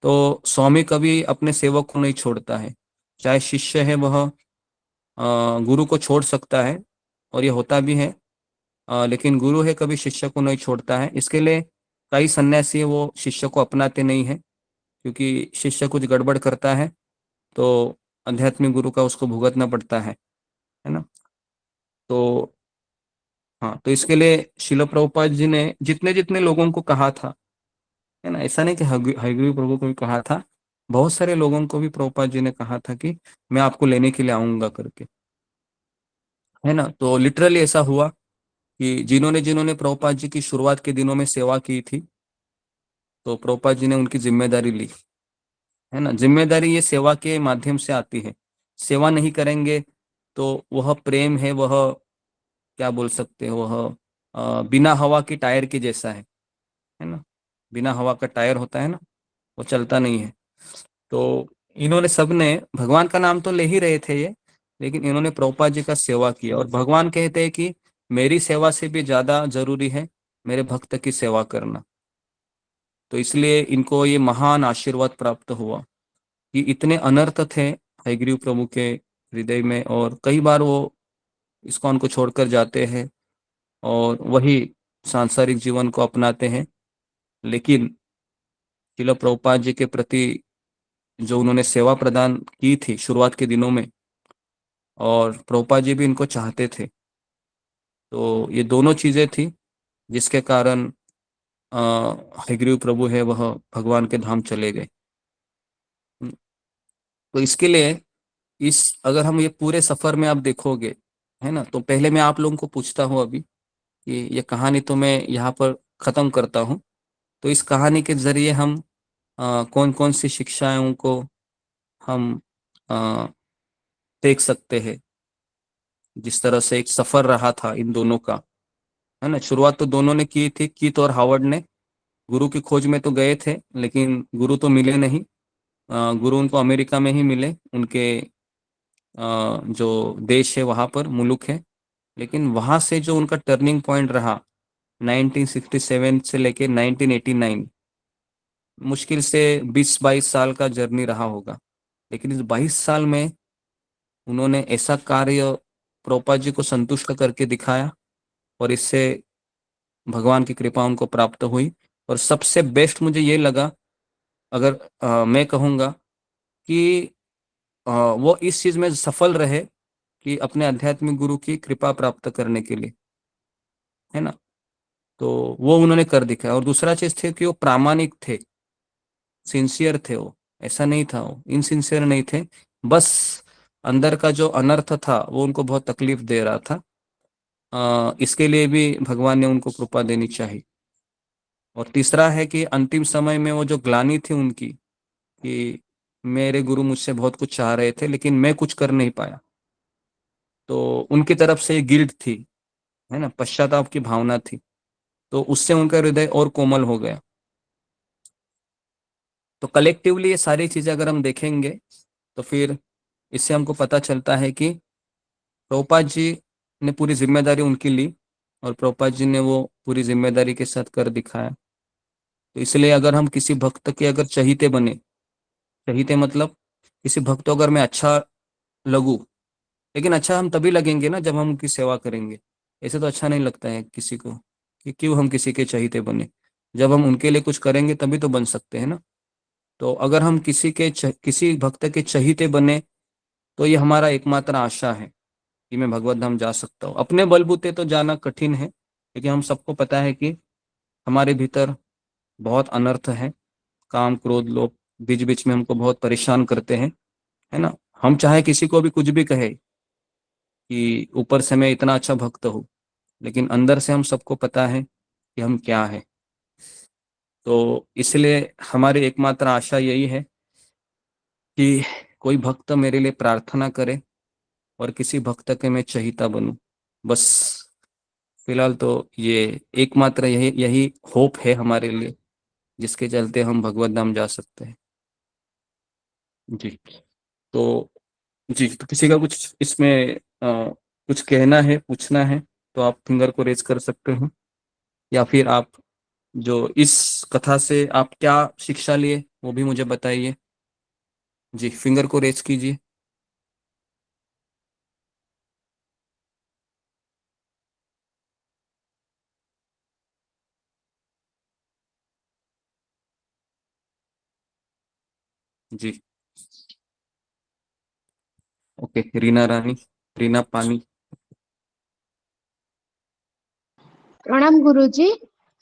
तो स्वामी कभी अपने सेवक को नहीं छोड़ता है। चाहे शिष्य है वह गुरु को छोड़ सकता है, और ये होता भी है, लेकिन गुरु है कभी शिष्य को नहीं छोड़ता है। इसके लिए कई सन्यासी वो शिष्य को अपनाते नहीं है, क्योंकि शिष्य कुछ गड़बड़ करता है तो आध्यात्मिक गुरु का उसको भुगतना पड़ता है ना। तो हाँ, तो इसके लिए शिल प्रभुपाद जी ने जितने जितने लोगों को कहा था, है ना, ऐसा नहीं कि हयग्रीव प्रभु को भी कहा था, बहुत सारे लोगों को भी प्रभुपाद जी ने कहा था कि मैं आपको लेने के लिए आऊंगा करके, है ना। तो लिटरली ऐसा हुआ कि जिन्होंने जिन्होंने प्रभुपाद जी की शुरुआत के दिनों में सेवा की थी, तो प्रभुपाद जी ने उनकी जिम्मेदारी ली, है ना। जिम्मेदारी ये सेवा के माध्यम से आती है। सेवा नहीं करेंगे तो वह प्रेम है, वह क्या बोल सकते हैं, वह बिना हवा की टायर के जैसा है ना। बिना हवा का टायर होता है ना, वो चलता नहीं है। तो इन्होंने सबने भगवान का नाम तो ले ही रहे थे ये, लेकिन इन्होंने प्रभुपाद जी का सेवा किया, और भगवान कहते हैं कि मेरी सेवा से भी ज्यादा जरूरी है मेरे भक्त की सेवा करना। तो इसलिए इनको ये महान आशीर्वाद प्राप्त हुआ कि इतने अनर्थ थे हयग्रीव प्रभु के हृदय में, और कई बार वो इस्कॉन को छोड़कर जाते हैं और वही सांसारिक जीवन को अपनाते हैं, लेकिन शिल प्रभुपाद जी के प्रति जो उन्होंने सेवा प्रदान की थी शुरुआत के दिनों में, और प्रभुपाद जी भी इनको चाहते थे, तो ये दोनों चीजें थी जिसके कारण हयग्रीव प्रभु है वह भगवान के धाम चले गए। तो इसके लिए इस अगर हम ये पूरे सफर में आप देखोगे, है ना, तो पहले मैं आप लोगों को पूछता हूँ अभी कि ये कहानी तो मैं यहाँ पर खत्म करता हूँ। तो इस कहानी के जरिए हम कौन कौन सी शिक्षाओं को हम अ, देख सकते हैं। जिस तरह से एक सफर रहा था इन दोनों का, है ना। शुरुआत तो दोनों ने की थी, कीथ और हावर्ड ने। गुरु की खोज में तो गए थे, लेकिन गुरु तो मिले नहीं। गुरु उनको अमेरिका में ही मिले, उनके जो देश है वहां पर, मुलुक है। लेकिन वहां से जो उनका टर्निंग पॉइंट रहा 1967 से लेके 1989, मुश्किल से 20-22 साल का जर्नी रहा होगा। लेकिन इस 22 साल में उन्होंने ऐसा कार्य प्रभुपाद जी को संतुष्ट करके दिखाया, और इससे भगवान की कृपा उनको प्राप्त हुई। और सबसे बेस्ट मुझे ये लगा अगर मैं कहूँगा कि वो इस चीज में सफल रहे कि अपने आध्यात्मिक गुरु की कृपा प्राप्त करने के लिए, है ना, तो वो उन्होंने कर दिखाया। और दूसरा चीज थे कि वो प्रामाणिक थे, सिंसियर थे। वो ऐसा नहीं था, वो इनसिंसियर नहीं थे, बस अंदर का जो अनर्थ था वो उनको बहुत तकलीफ दे रहा था। इसके लिए भी भगवान ने उनको कृपा देनी चाहिए। और तीसरा है कि अंतिम समय में वो जो ग्लानि थी उनकी, कि मेरे गुरु मुझसे बहुत कुछ चाह रहे थे लेकिन मैं कुछ कर नहीं पाया, तो उनकी तरफ से गिल्ट थी, है ना, पश्चाताप की भावना थी, तो उससे उनका हृदय और कोमल हो गया। तो कलेक्टिवली ये सारी चीजें अगर हम देखेंगे तो फिर इससे हमको पता चलता है कि प्रभुपाद जी ने पूरी जिम्मेदारी उनकी ली और प्रभुपाद जी ने वो पूरी जिम्मेदारी के साथ कर दिखाया। तो इसलिए अगर हम किसी भक्त के अगर चहीते बने, चहीते मतलब किसी भक्त को अगर मैं अच्छा लगूं, लेकिन अच्छा हम तभी लगेंगे ना जब हम उनकी सेवा करेंगे। ऐसे तो अच्छा नहीं लगता है किसी को कि क्यों हम किसी के चहीते बने, जब हम उनके लिए कुछ करेंगे तभी तो बन सकते हैं ना। तो अगर हम किसी भक्त के चहीते बने तो ये हमारा एकमात्र आशा है कि मैं भगवत धाम जा सकता हूँ। अपने बलबूते तो जाना कठिन है, क्योंकि हम सबको पता है कि हमारे भीतर बहुत अनर्थ है, काम क्रोध लोभ बीच बीच में हमको बहुत परेशान करते हैं, है ना। हम चाहे किसी को भी कुछ भी कहे कि ऊपर से मैं इतना अच्छा भक्त हूँ, लेकिन अंदर से हम सबको पता है कि हम क्या है। तो इसलिए हमारी एकमात्र आशा यही है कि कोई भक्त मेरे लिए प्रार्थना करे और किसी भक्त के मैं चहीता बनूं, बस। फिलहाल तो ये एकमात्र यही यही होप है हमारे लिए, जिसके चलते हम भगवत धाम जा सकते हैं। जी। तो जी, तो किसी का कुछ इसमें कुछ कहना है, पूछना है, तो आप फिंगर को रेज कर सकते हैं, या फिर आप जो इस कथा से आप क्या शिक्षा लिए वो भी मुझे बताइए। जी, फिंगर को रेज कीजिए। जी, ओके, रीना रानी, रीना पानी। प्रणाम गुरुजी,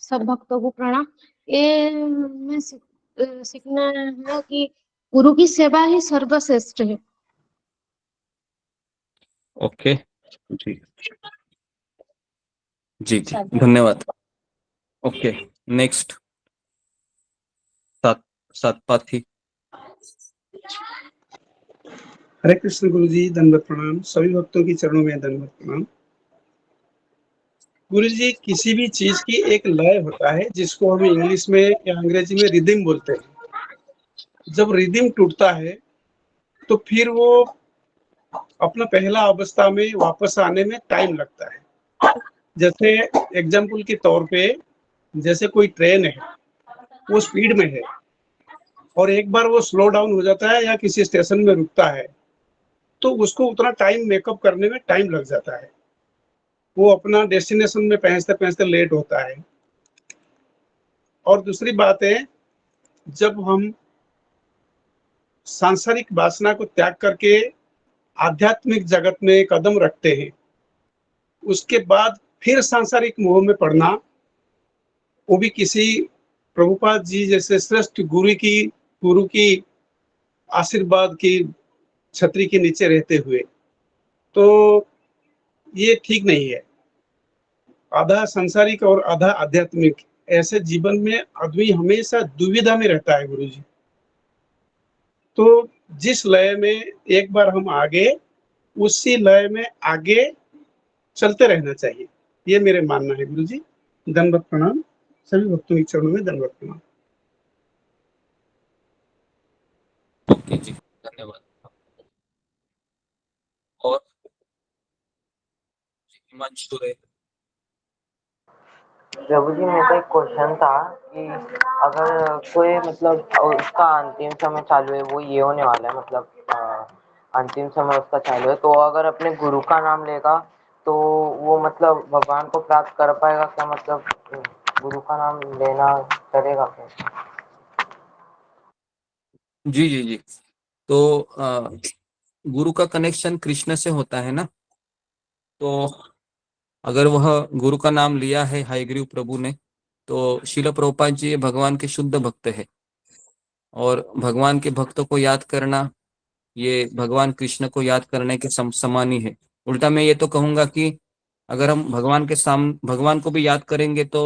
सब भक्तों को प्रणाम। ये मैं सीखना है कि गुरु की सेवा ही सर्वश्रेष्ठ है। ओके, जी जी जी, धन्यवाद। ओके, नेक्स्ट, सात सात पाथी। हरे कृष्ण गुरु जी, दंडवत प्रणाम। सभी भक्तों की चरणों में दंडवत प्रणाम। गुरु जी, किसी भी चीज की एक लय होता है जिसको हम इंग्लिश में या अंग्रेजी में रिदम बोलते हैं। जब रिदम टूटता है तो फिर वो अपना पहला अवस्था में वापस आने में टाइम लगता है। जैसे एग्जाम्पल के तौर पे, जैसे कोई ट्रेन है, वो स्पीड में है और एक बार वो स्लो डाउन हो जाता है या किसी स्टेशन में रुकता है, तो उसको उतना टाइम मेकअप करने में टाइम लग जाता है। वो अपना डेस्टिनेशन में पहुंचते पहुंचते लेट होता है। और दूसरी बात है, जब हम सांसारिक वासना को त्याग करके आध्यात्मिक जगत में कदम रखते हैं, उसके बाद फिर सांसारिक मोह में पड़ना, वो भी किसी प्रभुपाद जी जैसे श्रेष्ठ गुरु की आशीर्वाद की छतरी के नीचे रहते हुए, तो ये ठीक नहीं है। आधा सांसारिक और आधा आध्यात्मिक, ऐसे जीवन में आदमी हमेशा दुविधा में रहता है गुरु जी। तो जिस लय में एक बार हम आगे, उसी लय में आगे चलते रहना चाहिए, ये मेरे मानना है गुरु जी। दंडवत प्रणाम। सभी भक्तों के चरणों में दंडवत प्रणाम। ओके जी, धन्यवाद। और हिमांशु रे। प्रभु जी, मेरे को एक क्वेश्चन था कि अगर कोई मतलब उसका अंतिम समय चालू है, वो ये होने वाला है, मतलब अंतिम समय उसका चालू है, तो अगर अपने गुरु का नाम लेगा तो वो मतलब भगवान को प्राप्त कर पाएगा क्या? मतलब गुरु का नाम लेना चलेगा क्या? जी जी जी। तो गुरु का कनेक्शन कृष्ण से होता है ना, तो अगर वह गुरु का नाम लिया है हयग्रीव प्रभु ने, तो शिल प्रभुपाद जी भगवान के शुद्ध भक्त है, और भगवान के भक्तों को याद करना ये भगवान कृष्ण को याद करने के समान ही है। उल्टा मैं ये तो कहूंगा कि अगर हम भगवान को भी याद करेंगे तो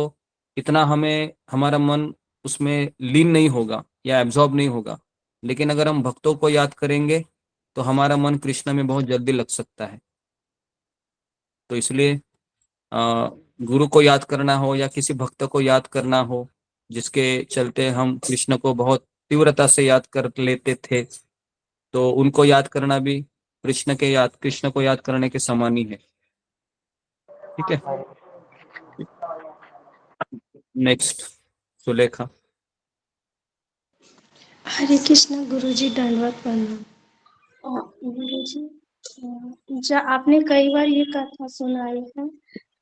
इतना हमें हमारा मन उसमें लीन नहीं होगा या एब्जॉर्ब नहीं होगा, लेकिन अगर हम भक्तों को याद करेंगे तो हमारा मन कृष्ण में बहुत जल्दी लग सकता है। तो इसलिए गुरु को याद करना हो या किसी भक्त को याद करना हो जिसके चलते हम कृष्ण को बहुत तीव्रता से याद कर लेते थे, तो उनको याद करना भी कृष्ण को याद करने के समान ही है। ठीक है, नेक्स्ट सुलेखा। हरे कृष्णा गुरुजी, दंडवत प्रणाम। गुरुजी, आपने कई बार ये कथा सुनाई है,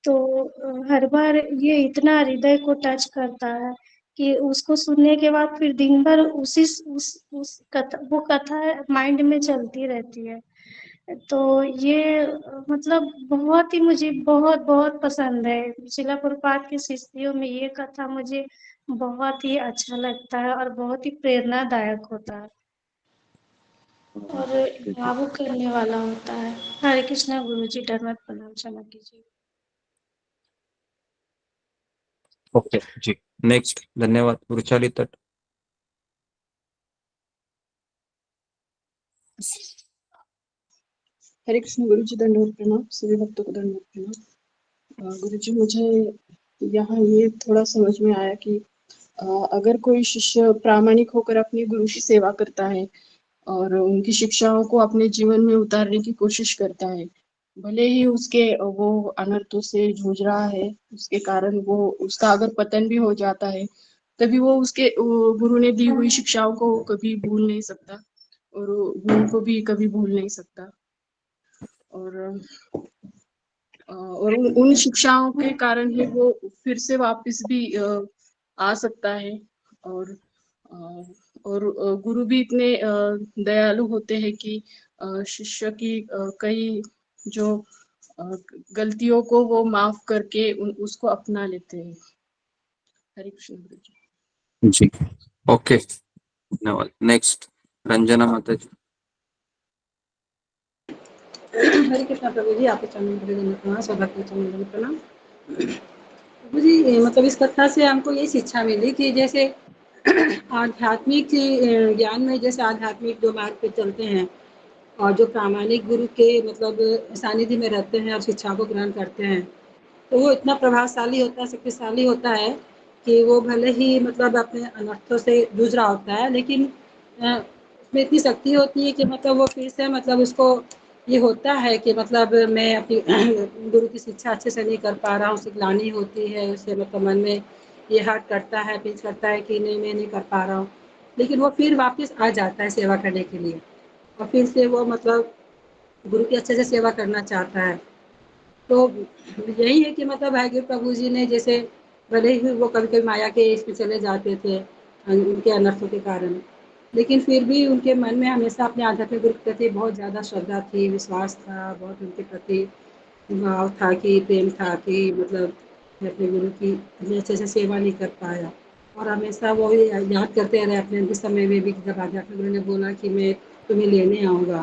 तो हर बार ये इतना हृदय को टच करता है कि उसको सुनने के बाद फिर दिन भर उस कथा, वो कथा माइंड में चलती रहती है। तो ये मतलब बहुत ही मुझे बहुत बहुत पसंद है। शिला प्रभुपाद की शिष्यों में ये कथा मुझे बहुत ही अच्छा लगता है और बहुत ही प्रेरणादायक होता है और भावुक करने वाला होता है। हरे कृष्णा गुरुजी, दंडवत प्रणाम, क्षमा कीजिए। ओके जी, नेक्स्ट। धन्यवाद। वृक्षाली तट। हरे कृष्ण गुरुजी, दंडवत प्रणाम। सभी भक्तों को दंडवत प्रणाम। गुरुजी, मुझे यहाँ ये थोड़ा समझ में आया कि अगर कोई शिष्य प्रामाणिक होकर अपने गुरु की सेवा करता है और उनकी शिक्षाओं को अपने जीवन में उतारने की कोशिश करता है, भले ही उसके वो अनर्थों से जूझ रहा है, उसके कारण वो उसका अगर पतन भी हो जाता है, तभी वो उसके गुरु ने दी हुई शिक्षाओं को कभी भूल नहीं सकता और गुरु को भी कभी भूल नहीं सकता। और उन शिक्षाओं के कारण ही वो फिर से वापस भी आ सकता है। और गुरु भी इतने दयालु होते हैं कि शिष्य की कई जो गलतियों को वो माफ करके उसको अपना लेते हैं। हरे कृष्ण गुरु जी। जी, ओके, धन्यवाद। नेक्स्ट रंजना माता जी। हरे कृष्णा प्रभु जी, आपके चरणों में बड़े प्रणाम, सौभाग्य के चरणों में प्रणाम। प्रभु जी, मतलब इस कथा से हमको यही शिक्षा मिली कि जैसे आध्यात्मिक ज्ञान में, जैसे आध्यात्मिक जो मार्ग पे चलते हैं और जो प्रामाणिक गुरु के मतलब सानिध्य में रहते हैं और शिक्षा को ग्रहण करते हैं, तो वो इतना प्रभावशाली होता है, शक्तिशाली होता है कि वो भले ही मतलब अपने अनर्थों से जूझ रहा होता है, लेकिन उसमें इतनी शक्ति होती है कि मतलब वो फिर से मतलब उसको ये होता है कि मतलब मैं अपनी गुरु की शिक्षा अच्छे से नहीं कर पा रहा हूँ, उसे ग्लानि होती है, उसे मतलब मन में ये हर्ट करता है, पिंच करता है कि नहीं मैं नहीं कर पा रहा हूँ, लेकिन वो फिर वापस आ जाता है सेवा करने के लिए और फिर से वो मतलब गुरु की अच्छे से सेवा करना चाहता है। तो यही है कि मतलब हयग्रीव प्रभु जी ने जैसे भले ही वो कभी कभी माया के इसमें चले जाते थे उनके अनर्थों के कारण, लेकिन फिर भी उनके मन में हमेशा अपने आध्यात्मिक गुरु के प्रति बहुत ज़्यादा श्रद्धा थी, विश्वास था, बहुत उनके प्रति भाव था कि प्रेम था कि मतलब मैं अपने गुरु की इतनी अच्छे से सेवा नहीं कर पाया। और हमेशा वो याद करते रहे अपने अंतिम समय में भी, जब आध्यात्मिक गुरु ने बोला कि मैं तुम्हें लेने आऊँगा,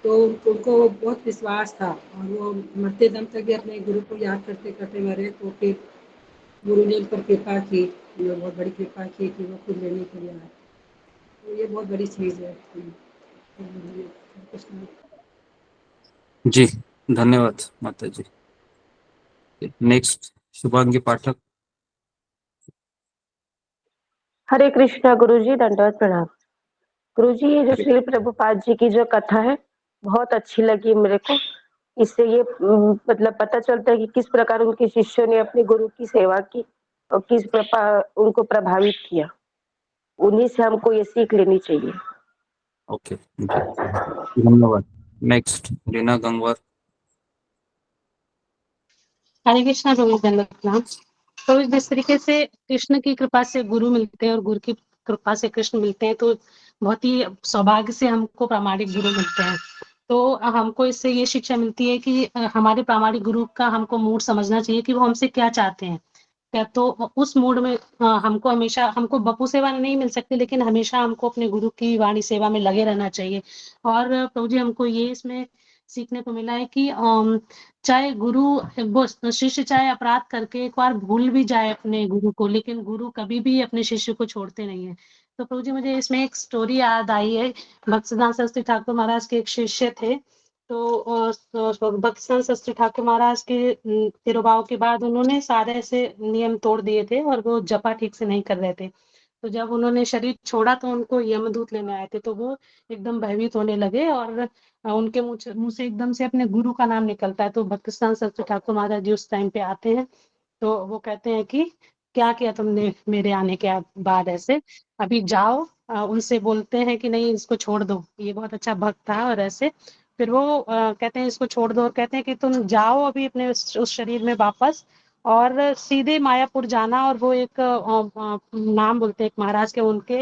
तो उनको बहुत विश्वास था और वो मरते दम तक भी अपने गुरु को याद करते करते मरे। तो फिर गुरु ने उन पर कृपा की, बहुत बड़ी कृपा की कि वो खुद लेने के लिए आए। तो ये बहुत बड़ी चीज़ है। जी, धन्यवाद माता जी। नेक्स्ट शुभांगी पाठक। हरे कृष्णा गुरुजी, दंडवत प्रणाम। गुरुजी, ये जो श्री प्रभुपाद जी की जो कथा है बहुत अच्छी लगी मेरे को। इससे ये मतलब पता चलता है कि किस प्रकार उनके शिष्यों ने अपने गुरु की सेवा की और किस प्रकार उनको प्रभावित किया। उन्हीं से हमको ये सीख लेनी चाहिए। ओके, धन्यवाद। नेक्स्ट रीना गंगवार। हरे कृष्णा प्रभु, दंडवत प्रणाम। तो जिस तरीके से कृष्ण की कृपा से गुरु मिलते हैं और गुरु की कृपा से कृष्ण मिलते हैं, तो बहुत ही सौभाग्य से हमको प्रामाणिक गुरु मिलते हैं। तो हमको इससे ये शिक्षा मिलती है कि हमारे प्रामाणिक गुरु का हमको मूड समझना चाहिए कि वो हमसे क्या चाहते हैं। क्या तो उस मूड में हमको हमेशा हमको बपू सेवा नहीं मिल सकती, लेकिन हमेशा हमको अपने गुरु की वाणी सेवा में लगे रहना चाहिए। और प्रभु जी हमको ये इसमें सीखने को मिला है कि चाहे गुरु वो शिष्य चाहे अपराध करके एक बार भूल भी जाए अपने गुरु को, लेकिन गुरु कभी भी अपने शिष्य को छोड़ते नहीं है। तो प्रभु जी मुझे इसमें एक स्टोरी याद आई है। भक्तिसिद्धांत सरस्वती ठाकुर महाराज के एक शिष्य थे। तो भक्तिसिद्धांत सरस्वती ठाकुर महाराज के तिरुभाव के बाद उन्होंने सारे ऐसे नियम तोड़ दिए थे और वो जपा ठीक से नहीं कर रहे थे। तो जब उन्होंने शरीर छोड़ा तो उनको यमदूत लेने आए थे, तो वो एकदम भयभीत होने लगे और उनके मुँह से एकदम से अपने गुरु का नाम निकलता है। तो भक्तिसिद्धांत सरस्वती ठाकुर महाराज जी उस टाइम पे आते हैं, तो वो कहते हैं कि क्या किया तुमने मेरे आने के बाद ऐसे, अभी जाओ। उनसे बोलते हैं कि नहीं इसको छोड़ दो, ये बहुत अच्छा भक्त था और ऐसे। फिर वो कहते हैं इसको छोड़ दो और कहते हैं कि तुम जाओ अभी अपने उस शरीर में वापस और सीधे मायापुर जाना और वो एक नाम बोलते हैं एक महाराज के, उनके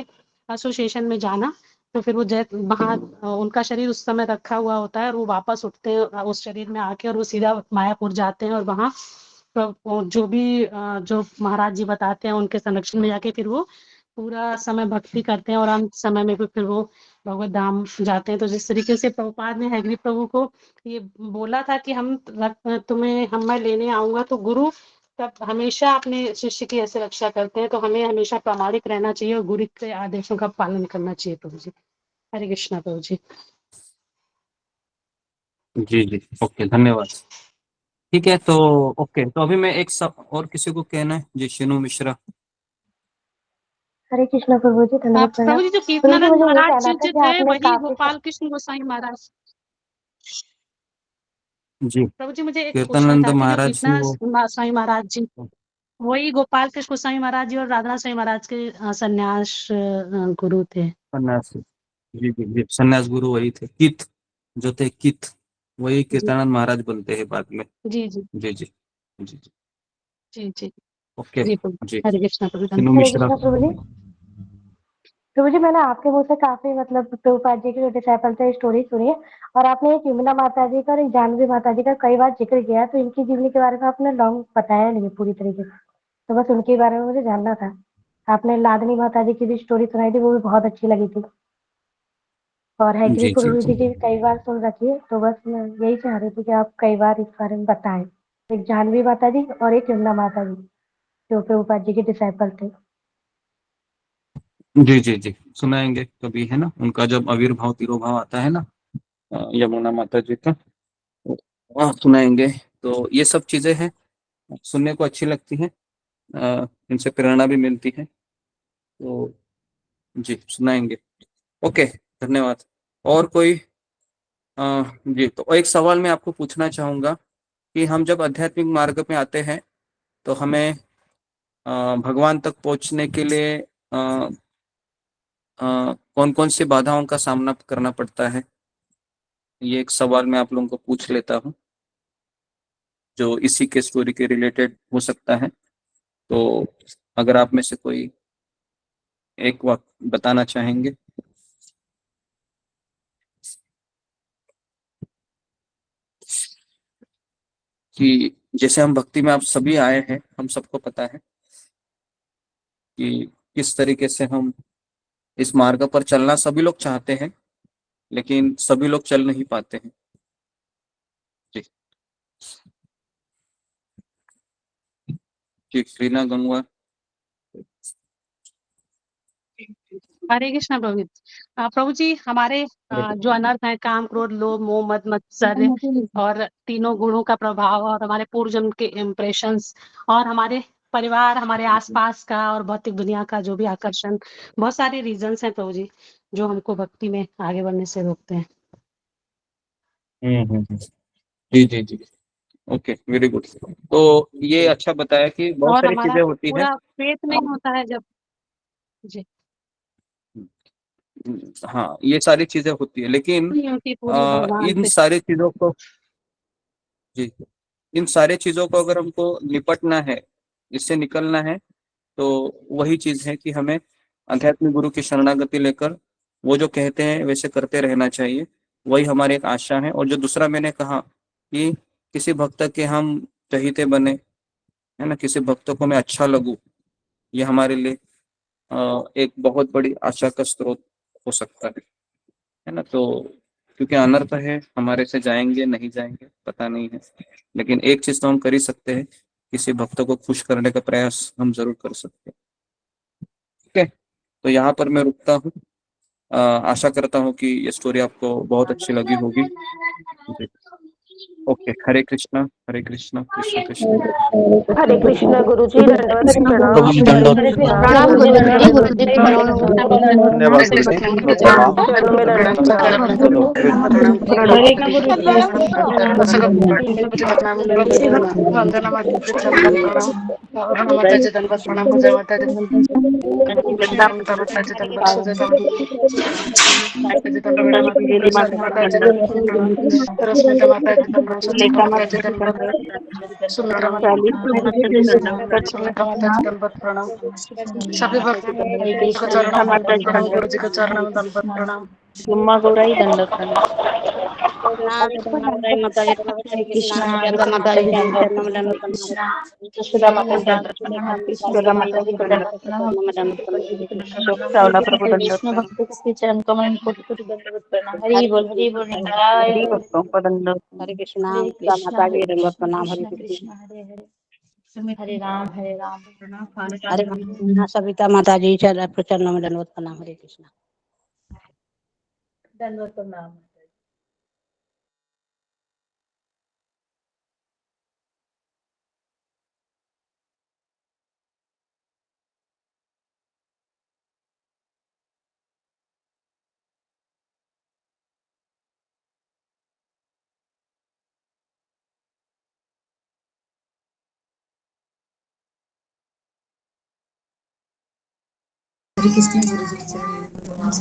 एसोसिएशन में जाना। तो फिर वो वहाँ उनका शरीर उस समय रखा हुआ होता है और वो वापस उठते हैं उस शरीर में आके और वो सीधा मायापुर जाते हैं और वहाँ जो भी जो महाराज जी बताते हैं उनके संरक्षण में जाके फिर वो पूरा समय भक्ति करते हैं और अंत समय में भी फिर वो भगवत धाम जाते हैं। तो जिस तरीके से प्रभुपाद ने हैग्री प्रभु को ये बोला था कि मैं लेने आऊंगा, तो गुरु तब हमेशा अपने शिष्य की ऐसे रक्षा करते हैं। तो हमें हमेशा प्रामाणिक रहना चाहिए और गुरु के आदेशों का पालन करना चाहिए। प्रभु जी, हरे कृष्णा प्रभु जी। जी जी, ओके, धन्यवाद। ठीक है, तो ओके, तो अभी मैं एक सब और किसी को कहना है जी, शिनू मिश्रा। हरे कृष्णा प्रभु जी, धन्यवाद प्रभु प्रणाम। जी जो प्रभु जी कीर्तनानंद मुझे ये महाराज कहना जी था जो कि थे आपने वही काफी गोपाल कृष्ण गोसाई महाराज। जी, प्रभु जी मुझे एक पूछना कीर्तनानंद था कि जो महाराज जी वो कीर्तनानंद स्वामी महाराज जी वही गोपाल कृष्ण गोसाई महाराज जी और राधा स्वामी महाराज के संन्यास गुरु थे। सन्यास, जी जी जी, सन्यास गुरु वही थे, कित जो थे, कित वही जी कीर्तनानंद महाराज बनते हैं बाद में। जी जी जी जी जी जी, जी जी ओके जी प्रभु, जी। हरे कृष्णा प्रभु, शिनू हरे मिश्रा। कृष्णा प्रभु जी। प्रभु जी मैंने आपके मुंह से काफी मतलब प्रभुपाद जी के जो डिसाइपल थे स्टोरी सुनी है, और आपने एक यमुना माता जी का और एक जानवी माता जी का कई बार जिक्र किया है, तो इनकी जीवनी के बारे में आपने लॉन्ग बताया नहीं है पूरी तरीके से, तो बस उनके बारे में मुझे जानना था। आपने लादनी माता जी की भी स्टोरी सुनाई थी, वो भी बहुत अच्छी लगी थी, और हैग्री जी जी प्रभु जी, जी की भी कई बार सुन रखी है, तो बस मैं यही चाह रही थी कि आप कई बार इस बारे में बताएं, एक जानवी माता जी और एक यमुना माता जी जो प्रभुपाद जी के डिसाइपल थे। जी जी जी, सुनाएंगे कभी, है ना, उनका जब आविर्भाव तिरुभाव आता है ना, यमुना माता जी का, तो सुनाएंगे। तो ये सब चीजें हैं, सुनने को अच्छी लगती हैं, इनसे प्रेरणा भी मिलती है, तो जी सुनाएंगे। ओके, धन्यवाद। और कोई जी, तो एक सवाल मैं आपको पूछना चाहूंगा कि हम जब आध्यात्मिक मार्ग में आते हैं तो हमें भगवान तक पहुंचने के लिए कौन कौन सी बाधाओं का सामना करना पड़ता है, ये एक सवाल मैं आप लोगों को पूछ लेता हूँ, जो इसी के स्टोरी के रिलेटेड हो सकता है। तो अगर आप में से कोई एक वक्त बताना चाहेंगे। कि जैसे हम भक्ति में आप सभी आए हैं, हम सबको पता है कि किस तरीके से हम इस मार्ग पर चलना सभी लोग चाहते हैं, लेकिन सभी लोग चल नहीं पाते हैं। जी जी, रीना गंगवा। हरे कृष्णा प्रभु जी। प्रभु जी हमारे जो अनर्थ है काम क्रोध लोभ मोह मद मत्सर्य और तीनों गुणों का प्रभाव और हमारे पूर्व जन्म के इम्प्रेशंस और हमारे परिवार हमारे आसपास का और भौतिक दुनिया का जो भी आकर्षण, बहुत सारे रीजंस हैं प्रभु जी जो हमको भक्ति में आगे बढ़ने से रोकते हैं। हम्म। जी जी जी, ओके, वेरी गुड। तो ये अच्छा बताया कि बहुत और सारी हमारा चीजें होती हैं। पूरा फेथ नहीं होता है जब जी हाँ, ये सारी चीजें होती है, लेकिन नहीं होती पूरी भगवान इन से। सारी चीजों को, जी, इन सारी चीजों को अगर हमको निपटना है, इससे निकलना है, तो वही चीज है कि हमें आध्यात्मिक गुरु की शरणागति लेकर वो जो कहते हैं वैसे करते रहना चाहिए, वही हमारी एक आशा है। और जो दूसरा मैंने कहा कि किसी भक्त के हम चहीते बने, है ना, किसी भक्त को मैं अच्छा लगूं, ये हमारे लिए एक बहुत बड़ी आशा का स्रोत हो सकता है ना। तो क्योंकि अनर्थ है, हमारे से जाएंगे नहीं जाएंगे पता नहीं है, लेकिन एक चीज तो हम कर ही सकते हैं, किसी भक्त को खुश करने का प्रयास हम जरूर कर सकते हैं। ठीक है, तो यहाँ पर मैं रुकता हूँ। आशा करता हूँ कि ये स्टोरी आपको बहुत अच्छी लगी होगी। ओके, हरे कृष्णा, हरे कृष्णा, कृष्ण कृष्ण। हरे कृष्णा गुरुजी, दंडवत प्रणाम। गुरुजी दंडवत प्रणाम गुरुजी, गुरुजी प्रणाम। धन्यवाद गुरुजी, प्रणाम। चरणों में दंडवत प्रणाम। चलो फिर हरे सभी भक्त को चरणों में दंडवत प्रणाम, गुरु जी को चरणों में दंडवत प्रणाम। मम्मा गौराई दंडवत प्रणाम। कृष्णा राधा माता जी दंडवत प्रणाम, कृष्णा यशोदा माता जी दंडवत प्रणाम, कृष्णा माता जी को दंडवत प्रणाम, अशोक चावला प्रभु हरे दंडवत कृष्ण प्रणाम। भक्त के चरण कमल में कोटि कोटि दंडवत प्रणाम। हरि बोल निताय हरि गौर। भक्तों को दंडवत। हरे कृष्णा, हरे सीता कृष्णा माता की दंडवत प्रणाम। हरे कृष्ण कृष्ण, कृष्ण हरे हरे, हरे राम प्रणाम। हरे कृष्णा, सविता माता जी चरणों में दंडवत प्रणाम। हरे कृष्णा। दंडवत प्रणाम। हरे कृष्ण गुरु जी के चरण में प्रणाम।